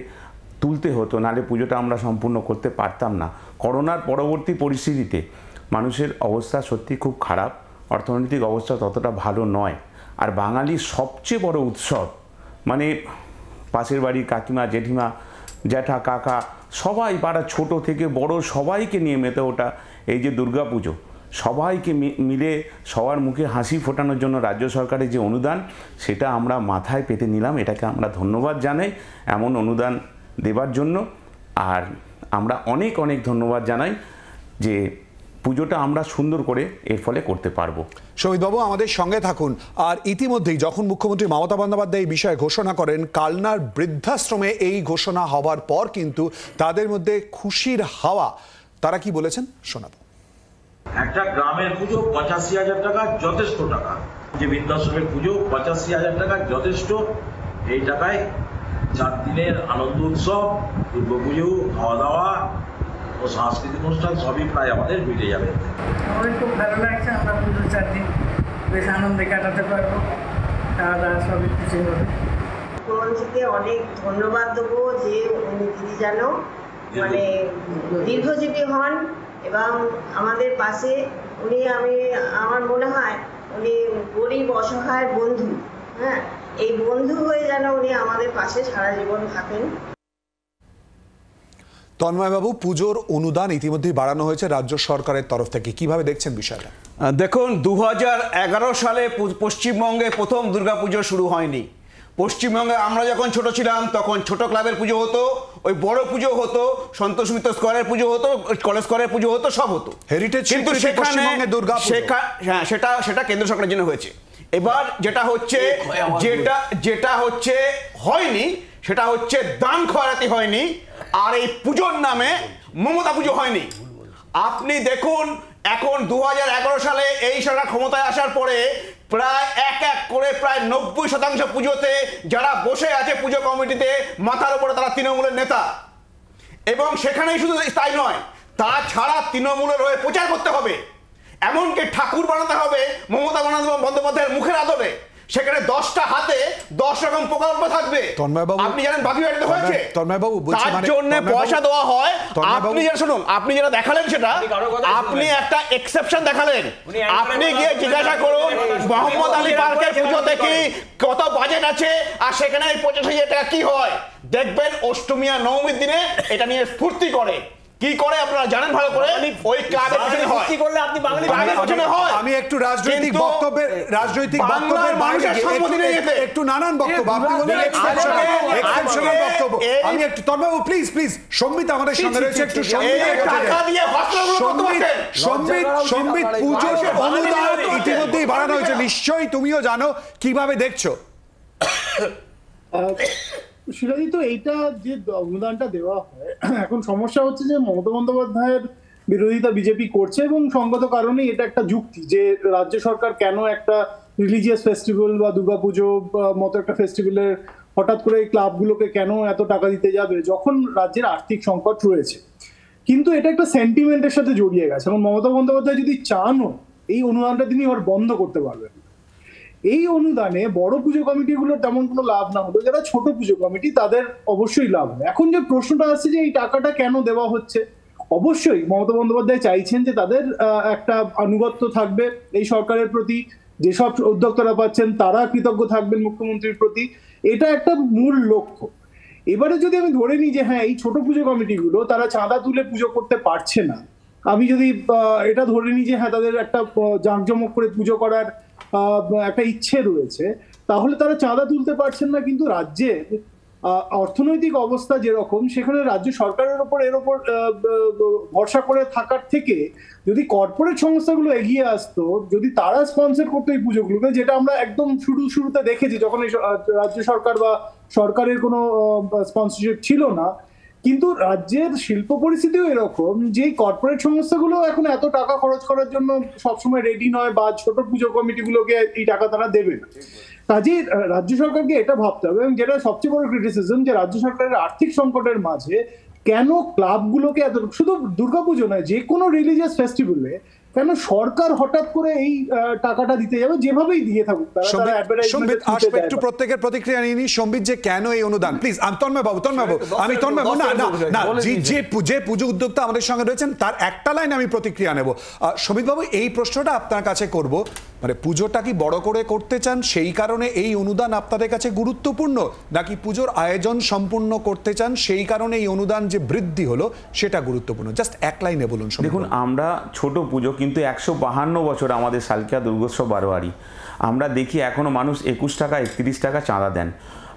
তুলতে হতো, নাহলে পুজোটা আমরা সম্পূর্ণ করতে পারতাম না। করোনার পরবর্তী পরিস্থিতিতে মানুষের অবস্থা সত্যি খুব খারাপ, অর্থনৈতিক অবস্থা ততটা ভালো নয়। আর বাঙালির সবচেয়ে বড় উৎসব, মানে পাশের বাড়ির কাকিমা, জেঠিমা, জ্যাঠা, কাকা, সবাই পাড়া ছোট থেকে বড় সবাইকে নিয়ে মেতে ওঠা এই যে দুর্গা পুজো, সবাইকে মিলে সবার মুখে হাসি ফোটানোর জন্য রাজ্য সরকারের যে অনুদান, সেটা আমরা মাথায় পেতে নিলাম। এটাকে আমরা ধন্যবাদ জানাই এমন অনুদান দেবার জন্য। আর আমরা অনেক অনেক ধন্যবাদ জানাই যে পুজোটা আমরা সুন্দর করে এর ফলে করতে পারবো। সমিতবাবু, আমাদের সঙ্গে থাকুন। আর ইতিমধ্যেই যখন মুখ্যমন্ত্রী মমতা বন্দ্যোপাধ্যায় এই বিষয়ে ঘোষণা করেন, কালনার বৃদ্ধাশ্রমে এই ঘোষণা হওয়ার পর কিন্তু তাদের মধ্যে খুশির হাওয়া। তারা কি বলেছেন শোনাবো। একটা গ্রামের পুজো 85,000 টাকা যথেষ্ট টাকা, যে বৃদ্ধাশ্রমের পুজো 85,000 টাকা যথেষ্ট। এই টাকায় 4 দিনের আনন্দ উৎসব, দুর্গাপুজো, খাওয়া দাওয়া ও সাংস্কৃতিক অনুষ্ঠান সবই প্রায় আমাদের মিটে যাবে। আমাদের খুব ভালো লাগছে, আমরা পুজোর 4 দিন বেশ আনন্দে কাটাতে পারবো, খাওয়া দাওয়া সবই কিছু হবে। মুখ্যমন্ত্রীকে অনেক ধন্যবাদ দেবো যে উনি দিদি যেন মানে দীর্ঘজীবী হন এবং আমাদের পাশে উনি, আমার মনে হয় উনি গরিব অসহায় বন্ধু, হ্যাঁ, এই বন্ধু হয়ে যেন উনি আমাদের পাশে সারা জীবন থাকেন। তন্ময়বাবু, পুজোর অনুদান ইতিমধ্যেই বাড়ানো হয়েছে রাজ্য সরকারের তরফ থেকে, কিভাবে দেখছেন বিষয়টা? দেখুন, 2011 সালে পশ্চিমবঙ্গে প্রথম দুর্গাপুজো শুরু হয়নি। পশ্চিমবঙ্গে আমরা যখন ছোট ছিলাম তখন ছোট ক্লাবের পুজো হতো, ওই বড় পুজো হতো, সন্তোষ মিত্র স্কোয়ারের পুজো হতো, কলেজ স্কোয়ারের পুজো হতো, সব হতো। হেরিটেজ কিন্তু সেখানে হ্যাঁ, সেটা কেন্দ্র সরকারের জন্য হয়েছে। এবার যেটা হচ্ছে হয়নি, সেটা হচ্ছে দান খয়রাতি হয়নি, আর এই পুজোর নামে মমতা পুজো হয়নি। আপনি দেখুন, এখন 2011 সালে এই সরকার ক্ষমতায় আসার পরে প্রায় এক করে প্রায় 90% পুজোতে যারা বসে আছে পুজো কমিটিতে, মাথার উপরে তারা তৃণমূলের নেতা। এবং সেখানেই শুধু তাই নয়, তাছাড়া তৃণমূলের হয়ে প্রচার করতে হবে, এমনকি ঠাকুর বানাতে হবে মমতা বন্দ্যোপাধ্যায়ের মুখের আদলে। সেখানে 10টা হাতে 10 রকম প্রকল্প থাকবে। আপনি জানেন বাকি বাড়িতে হয়েছে, তার জন্য পয়সা দেওয়া হয়। আপনি যেটা শুনুন, আপনি যেটা দেখালেন সেটা আপনি একটা এক্সেপশন দেখালেন। আপনি গিয়ে জিজ্ঞাসা করুন মোহাম্মদ আলী পার্কের পুজোতে কি কত বাজেট আছে, আর সেখানে 85,000 টাকা কি হয়। দেখবেন অষ্টমী আর নবমীর দিনে এটা নিয়ে স্ফূর্তি করে। কি করে আপনারা জানেন ভালো করে, ওই ক্লাবের পিছনে হয়। কি করলে আপনি বাঙালি ক্লাবের পিছনে হয়। আমি একটু রাজনৈতিক বক্তব্যের বাইরে একটু নানান বক্তব্য আপনি বলেন, এক্সেপশনাল বক্তব্য। আমি একটু তন্ময়, প্লিজ সম্বিত আমাদের সঙ্গে রয়েছে, একটু সম্বিত পুজোর অনুদান ইতিমধ্যেই বাড়ানো হয়েছে, নিশ্চয়ই তুমিও জানো, কিভাবে দেখছো? শিলাদিত্য, এইটা যে অনুদানটা দেওয়া হয়, এখন সমস্যা হচ্ছে যে মমতা বন্দ্যোপাধ্যায়ের বিরোধিতা বিজেপি করছে এবং সঙ্গত কারণেই এটা একটা যুক্তি যে রাজ্য সরকার কেন একটা রিলিজিয়াস ফেস্টিভ্যাল বা দুর্গাপুজো মতো একটা ফেস্টিভ্যালের হঠাৎ করে ক্লাবগুলোকে কেন এত টাকা দিতে যাবে যখন রাজ্যের আর্থিক সংকট রয়েছে। কিন্তু এটা একটা সেন্টিমেন্টের সাথে জড়িয়ে গেছে এবং মমতা বন্দ্যোপাধ্যায় যদি চানও এই অনুদানটা তিনি আবার বন্ধ করতে পারবেন। এই অনুদানে বড় পুজো কমিটিগুলোর তেমন কোনো লাভ না হলো, যারা ছোট পুজো কমিটি তাদের অবশ্যই লাভ হয়। এখন যে প্রশ্নটা আসছে যে এই টাকাটা কেন দেওয়া হচ্ছে, অবশ্যই মমতা বন্দ্যোপাধ্যায় চাইছেন যে তাদের একটা আনুগত্য থাকবে এই সরকারের প্রতি, যেসব উদ্যোক্তারা পাচ্ছেন তারা কৃতজ্ঞ থাকবেন মুখ্যমন্ত্রীর প্রতি, এটা একটা মূল লক্ষ্য। এবারে যদি আমি ধরে নিই যে হ্যাঁ এই ছোট পুজো কমিটিগুলো তারা চাঁদা তুলে পুজো করতে পারছে না, আমি যদি এটা ধরে নিই যে হ্যাঁ তাদের একটা জাঁকজমক করে পুজো করার একটা ইচ্ছে রয়েছে, তাহলে তারা চাঁদা তুলতে পারছেন না। কিন্তু রাজ্যের অর্থনৈতিক অবস্থা যেরকম, সেখানে রাজ্য সরকারের ওপর এর ওপর ভরসা করে থাকার থেকে যদি কর্পোরেট সংস্থাগুলো এগিয়ে আসতো, যদি তারা স্পন্সর করতো এই পুজোগুলোকে, যেটা আমরা একদম শুরুতে দেখেছি যখন এই রাজ্য সরকার বা সরকারের কোনো স্পন্সরশিপ ছিল না। কিন্তু রাজ্যের শিল্প পরিস্থিতিও এরকম যে কর্পোরেট সংস্থাগুলো এখন এত টাকা খরচ করার জন্য সবসময় রেডি নয়, বা ছোট পুজো কমিটিগুলোকে এই টাকা তারা দেবে না। কাজেই রাজ্য সরকারকে এটা ভাবতে হবে, এবং যেটা সবচেয়ে বড় ক্রিটিসিজম, যে রাজ্য সরকারের আর্থিক সংকটের মাঝে কেন ক্লাবগুলোকে এত, শুধু দুর্গাপুজো নয় যে কোনো রিলিজিয়াস ফেস্টিভ্যালে কেন সরকার হঠাৎ করে এই টাকাটা দিতে যাবে, যেভাবেই দিয়ে থাকুক সম্বিত আসবে একটু প্রত্যেকের প্রতিক্রিয়া নিয়ে নিই। সম্বিত, যে কেন এই অনুদান, প্লিজ তন্ময় বাবু আমি তন্ময় বাবু না যে পুজো উদ্যোক্তা আমাদের সঙ্গে রয়েছেন তার একটা লাইন আমি প্রতিক্রিয়া নেব। সম্বিত বাবু, এই প্রশ্নটা আপনার কাছে করব, মানে পুজোটা কি বড় করে করতে চান সেই কারণে এই অনুদান আপনাদের কাছে গুরুত্বপূর্ণ, নাকি পুজোর আয়োজন সম্পূর্ণ করতে চান সেই কারণে এই অনুদান যে বৃদ্ধি হলো সেটা গুরুত্বপূর্ণ? জাস্ট এক লাইনে বলুন। দেখুন, আমরা ছোট পুজো, কিন্তু 152 বছর আমাদের সালকিয়া দুর্গোৎসব বারোয়ারি, আমরা দেখি এখনও মানুষ 21 টাকা 31 টাকা চাঁদা দেন।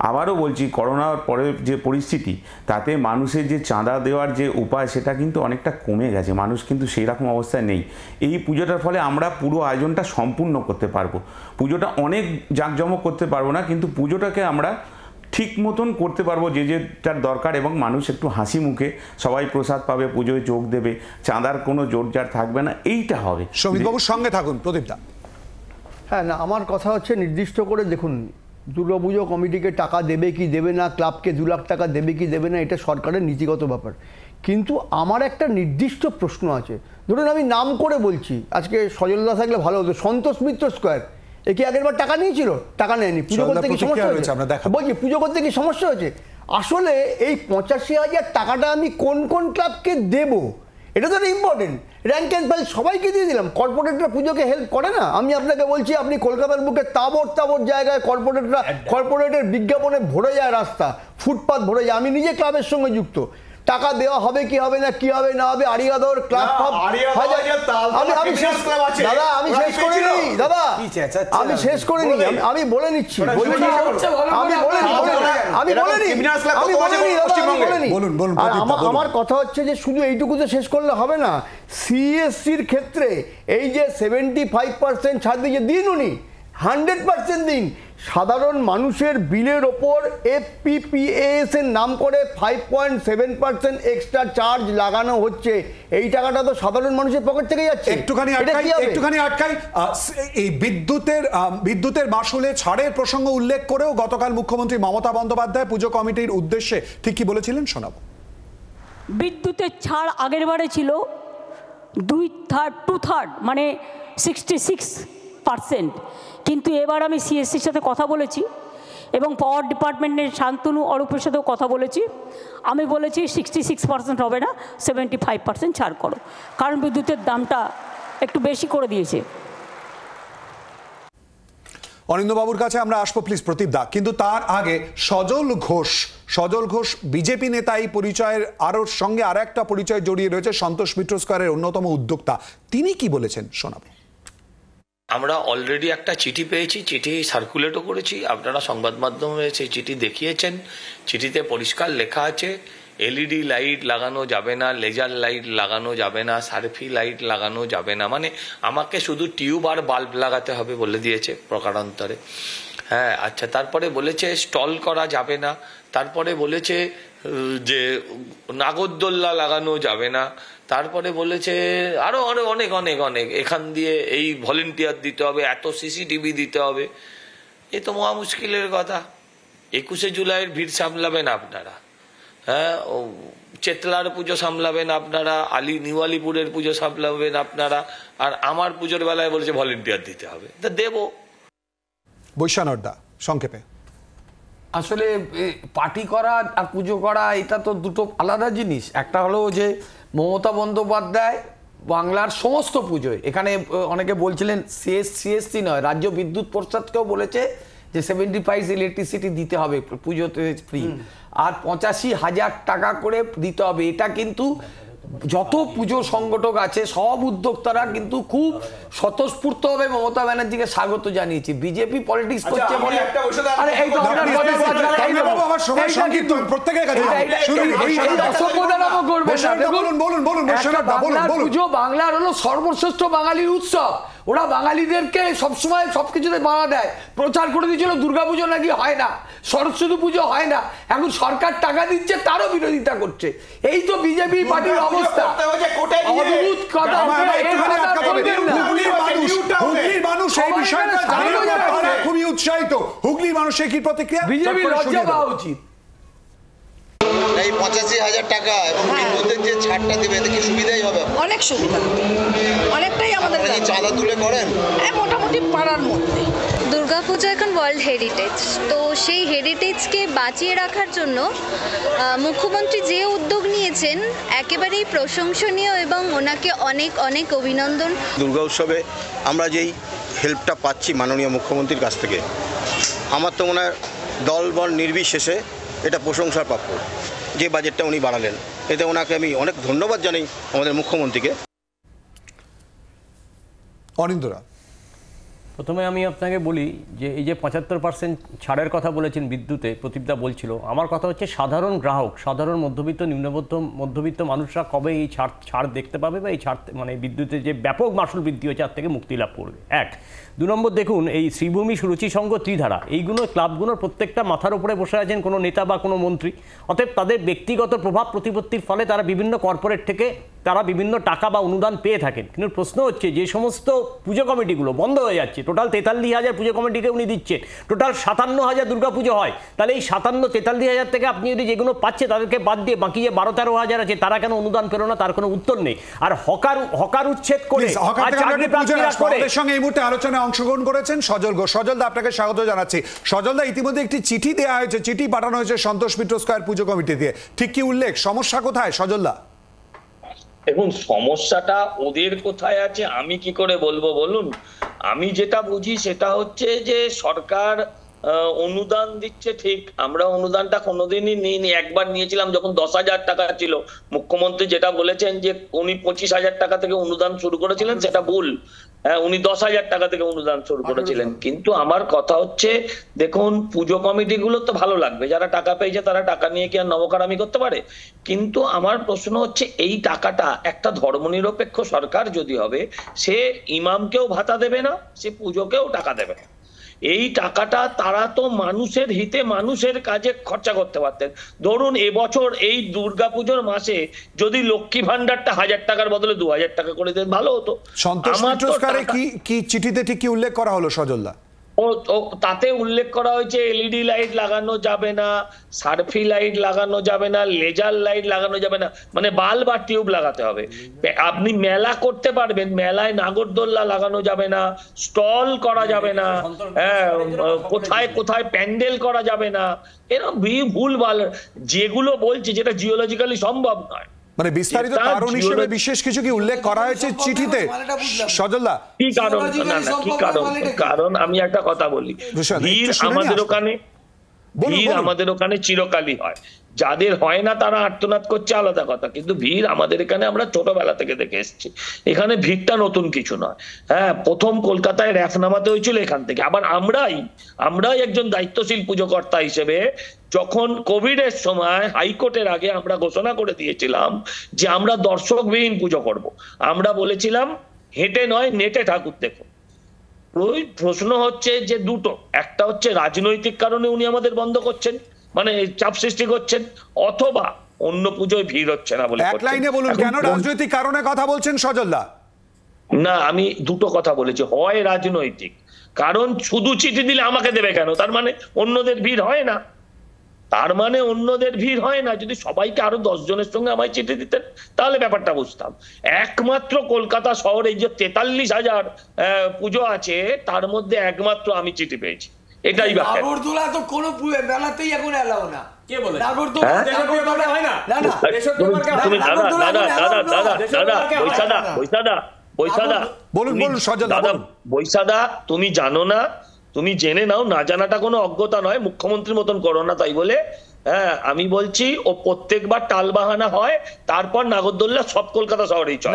আবারও বলছি, করোনার পরের যে পরিস্থিতি, তাতে মানুষের যে চাঁদা দেওয়ার যে উপায় সেটা কিন্তু অনেকটা কমে গেছে, মানুষ কিন্তু সেই রকম অবস্থায় নেই। এই পুজোটার ফলে আমরা পুরো আয়োজনটা সম্পূর্ণ করতে পারবো। পুজোটা অনেক জাঁকজমক করতে পারবো না, কিন্তু পুজোটাকে আমরা ঠিক মতন করতে পারবো যেটার দরকার, এবং মানুষ একটু হাসি মুখে সবাই প্রসাদ পাবে, পুজোয় যোগ দেবে, চাঁদার কোনো জোরজার থাকবে না, এইটা হবে। সমিতবাবুর সঙ্গে থাকুন। প্রদীপদা। হ্যাঁ, না, আমার কথা হচ্ছে নির্দিষ্ট করে দেখুন, দুর্গাপুজো কমিটিকে টাকা দেবে কি দেবে না, ক্লাবকে 2 লাখ টাকা দেবে কি দেবে না, এটা সরকারের নীতিগত ব্যাপার। কিন্তু আমার একটা নির্দিষ্ট প্রশ্ন আছে। ধরুন আমি নাম করে বলছি, আজকে সজলদা থাকলে ভালো হতো, সন্তোষ মিত্র স্কোয়ার, এ কি আগের বার টাকা নিয়েছিল? টাকা নেয়নি। পুজো করতে কি সমস্যা হয়েছে? বলছি পুজো করতে কি সমস্যা হয়েছে? আসলে এই 85,000 টাকাটা আমি কোন কোন ক্লাবকে দেব, এটা তো ইম্পর্টেন্ট। র্যাঙ্ক অ্যান্ড ফাইল সবাইকে দিয়ে দিলাম, কর্পোরেটরা পুজোকে হেল্প করে না? আমি আপনাকে বলছি, আপনি কলকাতার বুকে তাবর জায়গায় কর্পোরেটের বিজ্ঞাপনে ভরে যায় রাস্তা, ফুটপাথ ভরে যায়। আমি নিজে ক্লাবের সঙ্গে যুক্ত। টাকা দেওয়া হবে কি হবে না, কি হবে না হবে, আড়িয়াদর ক্লাব, আমি শেষ করে নিই, আমি বলে নিচ্ছি, আমার কথা হচ্ছে যে শুধু এইটুকুতে শেষ করলে হবে না। সিএসসির ক্ষেত্রে এই যে 75% ছাড় দিয়ে দিন, উনি 100% দিন। সাধারণ মানুষের বিলের ওপর এফপিপিএস এর নাম করে 5.7% এক্সট্রা চার্জ লাগানো হচ্ছে। এই টাকাটা তো সাধারণ মানুষের পকেট থেকে যাচ্ছে। একটুখানি আটকাই। এই বিদ্যুতের মাসুলে ছাড়ের প্রসঙ্গ উল্লেখ করেও গতকাল মুখ্যমন্ত্রী মমতা বন্দ্যোপাধ্যায় পুজো কমিটির উদ্দেশ্যে ঠিক কি বলেছিলেন শোনাবো। বিদ্যুতের ছাড় আগের বারে ছিল 2/3 মানে 66%, কিন্তু এবার আমি সিএসসির সাথে কথা বলেছি এবং পাওয়ার ডিপার্টমেন্টের শান্তনু অরূপের সাথেও কথা বলেছি। আমি বলেছি 66% হবে না, 75% ছাড় করো, কারণ বিদ্যুতের দামটা একটু বেশি করে দিয়েছে। অনিন্দ্যবাবুর কাছে আমরা আসবো প্লিজ প্রদীপদা, কিন্তু তার আগে সজল ঘোষ বিজেপি নেতা, এই পরিচয়ের সঙ্গে আর একটা পরিচয় জড়িয়ে রয়েছে, সন্তোষ মিত্র স্কোয়ারের অন্যতম উদ্যোক্তা। তিনি কি বলেছেন শোনাবো। আমরা অলরেডি একটা চিঠি পেয়েছি, চিঠি সার্কুলেটও করেছি, আপনারা সংবাদ মাধ্যমে সেই চিঠি দেখিয়েছেন। চিঠিতে পরিষ্কার লেখা আছে এলইডি লাইট লাগানো যাবে না, লেজার লাইট লাগানো যাবে না, সার্ফি লাইট লাগানো যাবে না, মানে আমাকে শুধু টিউব আর বাল্ব লাগাতে হবে বলে দিয়েছে প্রকারান্তরে। হ্যাঁ, আচ্ছা, তারপরে বলেছে স্টল করা যাবে না, তারপরে বলেছে যে নাগরদোল্লা লাগানো যাবে না, তারপরে বলেছে আরো অনেক অনেক অনেক, এখান দিয়ে এই ভলেন্টিয়ার দিতে হবে, এত সিসিটিভি দিতে হবে। এ তো মহা মুশকিলের কথা। 21শে জুলাইয়ের ভিড় সামলাবেন আপনারা, হ্যাঁ, চেতলার পুজো সামলাবেন আপনারা, নিউ আলিপুরের পুজো সামলাবেন আপনারা, আর আমার পুজোর বেলায় বলেছে ভলেন্টিয়ার দিতে হবে, তা দেব। বৈশানরদা সংক্ষেপে। আসলে পার্টি করা আর পুজো করা এটা তো দুটো আলাদা জিনিস। একটা হলো যে মমতা বন্দ্যোপাধ্যায় বাংলার সমস্ত পুজোয়, এখানে অনেকে বলছিলেন সিএসসি নয়, রাজ্য বিদ্যুৎ পরিষদকেও বলেছে যে 75 ইলেকট্রিসিটি দিতে হবে পুজোতে ফ্রি, আর 85,000 টাকা করে দিতে হবে। এটা কিন্তু যত পুজো সংগঠক আছে সব উদ্যোক্তারা কিন্তু খুব স্বতঃস্ফূর্তভাবে মমতা ব্যানার্জিকে স্বাগত জানিয়েছে। বিজেপি পলিটিক্স করছে বলে পুজো বাংলার হলো সর্বশ্রেষ্ঠ বাঙালির উৎসব। ওরা বাঙালিদেরকে সবসময় সবকিছুতে বাধা দেয়। প্রচার করে দিয়েছিল দুর্গাপুজো নাকি হয় না, সরস্বতী পুজো হয় না, এখন সরকার টাকা দিচ্ছে তারও বিরোধিতা করছে। এই তো বিজেপি পার্টির অবস্থা। অদ্ভুত কথা। হুগলির মানুষ এই বিষয়টা খুবই উৎসাহিত। হুগলির মানুষের কি প্রতিক্রিয়া? বিজেপি লজ্জা পাওয়া উচিত। এই 85,000 টাকা এবং বিদ্যুতের যে ছাড়টা দেবে এতে কি সুবিধাই হবে? অনেক সুবিধা, অনেকটাই আমাদের চাঁদা তুলে করেন মোটামুটি পাড়ার মধ্যে। দুর্গাপূজা এখন ওয়ার্ল্ড হেরিটেজ, তো সেই হেরিটেজকে বাঁচিয়ে রাখার জন্য মুখ্যমন্ত্রী যে উদ্যোগ নিয়েছেন একেবারেই প্রশংসনীয় এবং ওনাকে অনেক অনেক অভিনন্দন। দুর্গা উৎসবে আমরা যেই হেল্পটা পাচ্ছি মাননীয় মুখ্যমন্ত্রীর কাছ থেকে, আমার তো মনে হয় দল বল নির্বিশেষে এটা প্রশংসার প্রাপ্য যে বাজেটটা উনি বাড়ালেন। এতে ওনাকে আমি অনেক ধন্যবাদ জানাই আমাদের মুখ্যমন্ত্রীকে। অনিন্দরা, প্রথমে আমি আপনাকে বলি যে এই যে 75% ছাড়ের কথা বলেছেন বিদ্যুতে, প্রদীপদা বলছিল, আমার কথা হচ্ছে সাধারণ গ্রাহক, সাধারণ মধ্যবিত্ত মধ্যবিত্ত মানুষরা কবে এই ছাড় দেখতে পাবে বা এই ছাড় মানে বিদ্যুতে যে ব্যাপক মাসুল বৃদ্ধি হয়েছে তার থেকে মুক্তি লাভ করবে। 1 2 নম্বর দেখুন, এই শ্রীভূমি সুরুচি সংঘ ত্রিধারা এইগুলো ক্লাবগুলোর প্রত্যেকটা মাথার উপরে বসে আছেন কোনো নেতা বা কোনো মন্ত্রী, অতএব তাদের ব্যক্তিগত প্রভাব প্রতিপত্তির ফলে তারা বিভিন্ন কর্পোরেট থেকে তারা বিভিন্ন টাকা বা অনুদান পেয়ে থাকেন। কিন্তু প্রশ্ন হচ্ছে যে সমস্ত পুজো কমিটিগুলো বন্ধ হয়ে যাচ্ছে, টোটাল 43,000 পুজো কমিটিকে উনি দিচ্ছেন, টোটাল 57,000 দুর্গা পুজো হয়, তাহলে এই 43,000 থেকে আপনি যদি যেগুলো পাচ্ছে তাদেরকে বাদ দিয়ে বাকি যে 12-13,000 আছে তারা কেন অনুদান পেল না, তার কোনো উত্তর নেই। আর হকার উচ্ছেদ করে আমাদের সঙ্গে এই মুহূর্তে আলোচনায় অংশগ্রহণ করেছেন সজল ঘোষ। সজলদা, আপনাকে স্বাগত জানাচ্ছি। সজলদা, ইতিমধ্যে একটি চিঠি দেওয়া হয়েছে, চিঠি পাঠানো হয়েছে সন্তোষ মিত্র স্কয়ার পুজো কমিটি দিয়ে, ঠিক কি উল্লেখ? সমস্যা কোথায় সজলদা? দেখুন, সমস্যাটা ওদের কোথায় আছে আমি কি করে বলবো বলুন? আমি যেটা বুঝি সেটা হচ্ছে যে সরকার অনুদান দিচ্ছে, ঠিক, আমরা অনুদানটা কোনোদিনই নিইনি। একবার নিয়েছিলাম যখন 10,000 টাকা ছিল, মুখ্যমন্ত্রী যেটা বলেছেন যে উনি 25,000 টাকা থেকে অনুদান শুরু করেছিলেন সেটা ভুল। হ্যাঁ, উনি 10,000 টাকা থেকে অনুদান শুরু করেছিলেন। কিন্তু আমার কথা হচ্ছে, দেখুন, পুজো কমিটিগুলো তো ভালো লাগবে, যারা টাকা পেয়েছে তারা টাকা নিয়ে কি আর নবকারামি করতে পারে? কিন্তু আমার প্রশ্ন হচ্ছে এই টাকাটা একটা ধর্মনিরপেক্ষ সরকার যদি হবে, সে ইমামকেও ভাতা দেবে না, সে পুজোকেও টাকা দেবে না। এই টাকাটা তারা তো মানুষের হিতে মানুষের কাজে খরচা করতে পারতেন। ধরুন এবছর এই দুর্গাপুজোর মাসে যদি লক্ষ্মী ভান্ডারটা 1000 টাকার বদলে 2000 টাকা করে দেন ভালো হতো। সন্তোষ মিত্র স্কয়ারে কি চিঠিতে ঠিক কি উল্লেখ করা হলো সজলদা? তাতে উল্লেখ করা হয়েছে এলইডি লাইট লাগানো যাবে না, সার্ফি লাইট লাগানো যাবে না, লেজার লাইট লাগানো যাবে না, মানে বাল্ব আর টিউব লাগাতে হবে। আপনি মেলা করতে পারবেন, মেলায় নাগরদোল্লা লাগানো যাবে না, স্টল করা যাবে না, কোথায় কোথায় প্যান্ডেল করা যাবে না, এরকম ভুলভাল যেগুলো বলছে, যেটা জিওলজিক্যালি সম্ভব নয়। মানে বিস্তারিত কারণ হিসেবে বিশেষ কিছু কি উল্লেখ করা হয়েছে চিঠিতে সজলদা? কি কারণ? না না, কি কারণ আমি একটা কথা বলি, ভিড় আমাদের ওখানে চিরকালই হয়, যাদের হয় না তারা আর্তনাদ করছে আলাদা কথা, কিন্তু ভিড় আমাদের এখানে আমরা ছোটবেলা থেকে দেখে এসেছি। এখানে ভিড়টা নতুন কিছু নয়। হ্যাঁ, প্রথম কলকাতায় র‍্যাফ নামাতে হয়েছিল এখান থেকে। আবার আমরাই একজন দায়িত্বশীল পুজোকর্তা হিসেবে যখন কোভিডের সময় হাইকোর্টের আগে আমরা ঘোষণা করে দিয়েছিলাম যে আমরা দর্শকবিহীন পুজো করব, আমরা বলেছিলাম হেঁটে নয় নেটে ঠাকুর দেখো। প্রশ্ন হচ্ছে যে দুটো, একটা হচ্ছে রাজনৈতিক কারণে উনি আমাদের বন্ধ করছেন, মানে চাপ সৃষ্টি করছেন, অথবা অন্য পুজোয় ভিড় হচ্ছে না বলে। এক লাইনে বলুন কেন রাজনৈতিক কারণে কথা বলছেন সজলদা? না, আমি দুটো কথা বলেছি, হয় রাজনৈতিক কারণ, শুধু চিঠি দিলে আমাকে দেবে কেন, তার মানে অন্যদের ভিড় হয় না, যদি সবাইকে আরো 10 জনের সঙ্গে আমায় চিঠি দিতেন তাহলে ব্যাপারটা বুঝতাম। একমাত্র কলকাতা শহরে এই যে 43,000 পুজো আছে তার মধ্যে একমাত্র আমি চিঠি পেয়েছি, এটাই ব্যাপার। নাগরদোলা তো কোনো মেলাতেই এখন এলাও না। কে বলে? নাগরদোলা হয় না, তুমি বৈশাদা তুমি জানো না, তুমি জেনে নাও, না জানাটা কোনো অজ্ঞতা নয়, মুখ্যমন্ত্রীর মতন করো না তাই বলে। হ্যাঁ, আমি বলছি ও প্রত্যেকবার টাল বাহানা হয়, তারপর নাগরদোল্লা সব কলকাতা শহরেই চলে।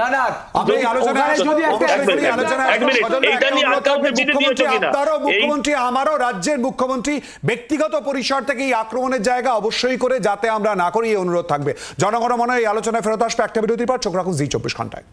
মুখ্যমন্ত্রী, আমারও রাজ্যের মুখ্যমন্ত্রী ব্যক্তিগত পরিসর থেকে এই আক্রমণের জায়গা অবশ্যই করে যাতে আমরা না করি, এই অনুরোধ থাকবে। জনগণ মনে এই আলোচনায় ফেরত আসবে একটা বিরতির পর। চোখ রাখুন জি 24 ঘন্টায়।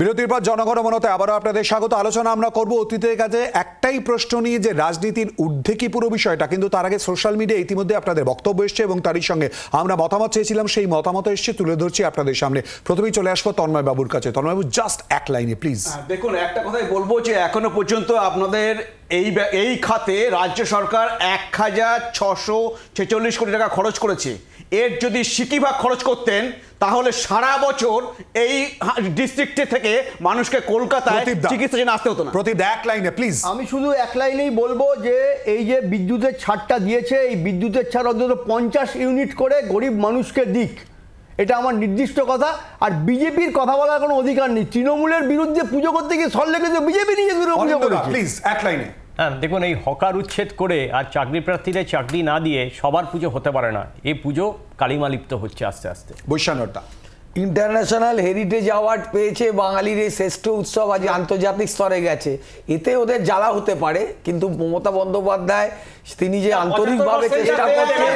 বিরতির পর জনগণ মনতে আবারও আপনাদের স্বাগত। আলোচনা আমরা করব অতীতের কাছে একটাই প্রশ্ন নিয়ে, যে রাজনীতির ঊর্ধ্বে কি পুরো বিষয়টা, কিন্তু তার আগে সোশ্যাল মিডিয়া ইতিমধ্যে আপনাদের বক্তব্য এসছে এবং তারই সঙ্গে আমরা মতামত চেয়েছিলাম, সেই মতামত এসছে, তুলে ধরছি আপনাদের সামনে। প্রথমেই চলে আসবো তন্ময় বাবুর কাছে। তন্ময় বাবু, জাস্ট এক লাইনে প্লিজ। দেখুন, একটা কথাই বলবো যে এখনো পর্যন্ত আপনাদের এই খাতে রাজ্য সরকার 1646 কোটি টাকা খরচ করেছে। এর যদি সিকিভাগ খরচ করতেন তাহলে সারা বছর এই ডিস্ট্রিক্টে থেকে মানুষকে কলকাতায় চিকিৎসার জন্য আসতে হতো না। প্রদীপ, এক লাইনে প্লিজ। আমি শুধু এক লাইনেই বলবো যে এই যে বিদ্যুতের ছাড়টা দিয়েছে, এই বিদ্যুতের ছাড় অন্তত 50 ইউনিট করে গরিব মানুষকে দিক, এটা আমার নির্দিষ্ট কথা। আর বিজেপির কথা বলার কোনো অধিকার নেই। তৃণমূলের বিরুদ্ধে পুজো করতে গিয়ে সল্লেকে বিজেপি নিজে পুজো করেছে। প্লিজ এক লাইনে। হ্যাঁ, দেখুন, এই হকার উচ্ছেদ করে আর চাকরি প্রার্থীদের চাকরি না দিয়ে সবার পুজো হতে পারে না। এই পুজো কালিমালিপ্ত হচ্ছে আস্তে আস্তে। বৈশানটা ইন্টারন্যাশনাল হেরিটেজ অ্যাওয়ার্ড পেয়েছে, বাঙালির এই শ্রেষ্ঠ উৎসব আজ আন্তর্জাতিক স্তরে গেছে। এতে ওদের জ্বালা হতে পারে, কিন্তু মমতা বন্দ্যোপাধ্যায় তিনি যে আন্তরিকভাবে চেষ্টা করছেন,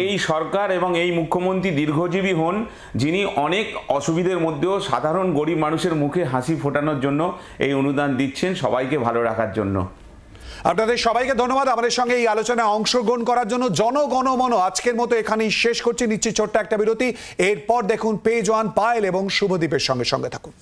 এই সরকার এবং এই মুখ্যমন্ত্রী দীর্ঘজীবী হন, যিনি অনেক অসুবিধার মধ্যেও সাধারণ গরিব মানুষের মুখে হাসি ফোটানোর জন্য এই অনুদান দিচ্ছেন, সবাইকে ভালো রাখার জন্য। আপনাদের সবাইকে ধন্যবাদ আমাদের সঙ্গে এই আলোচনায় অংশগ্রহণ করার জন্য। জনগণমন আজকের মতো এখানেই শেষ করছি, নিচ্ছি ছোট্ট একটা বিরতি। এরপর দেখুন পেজ ওয়ান, পায়েল এবং শুভদীপের সঙ্গে থাকুন।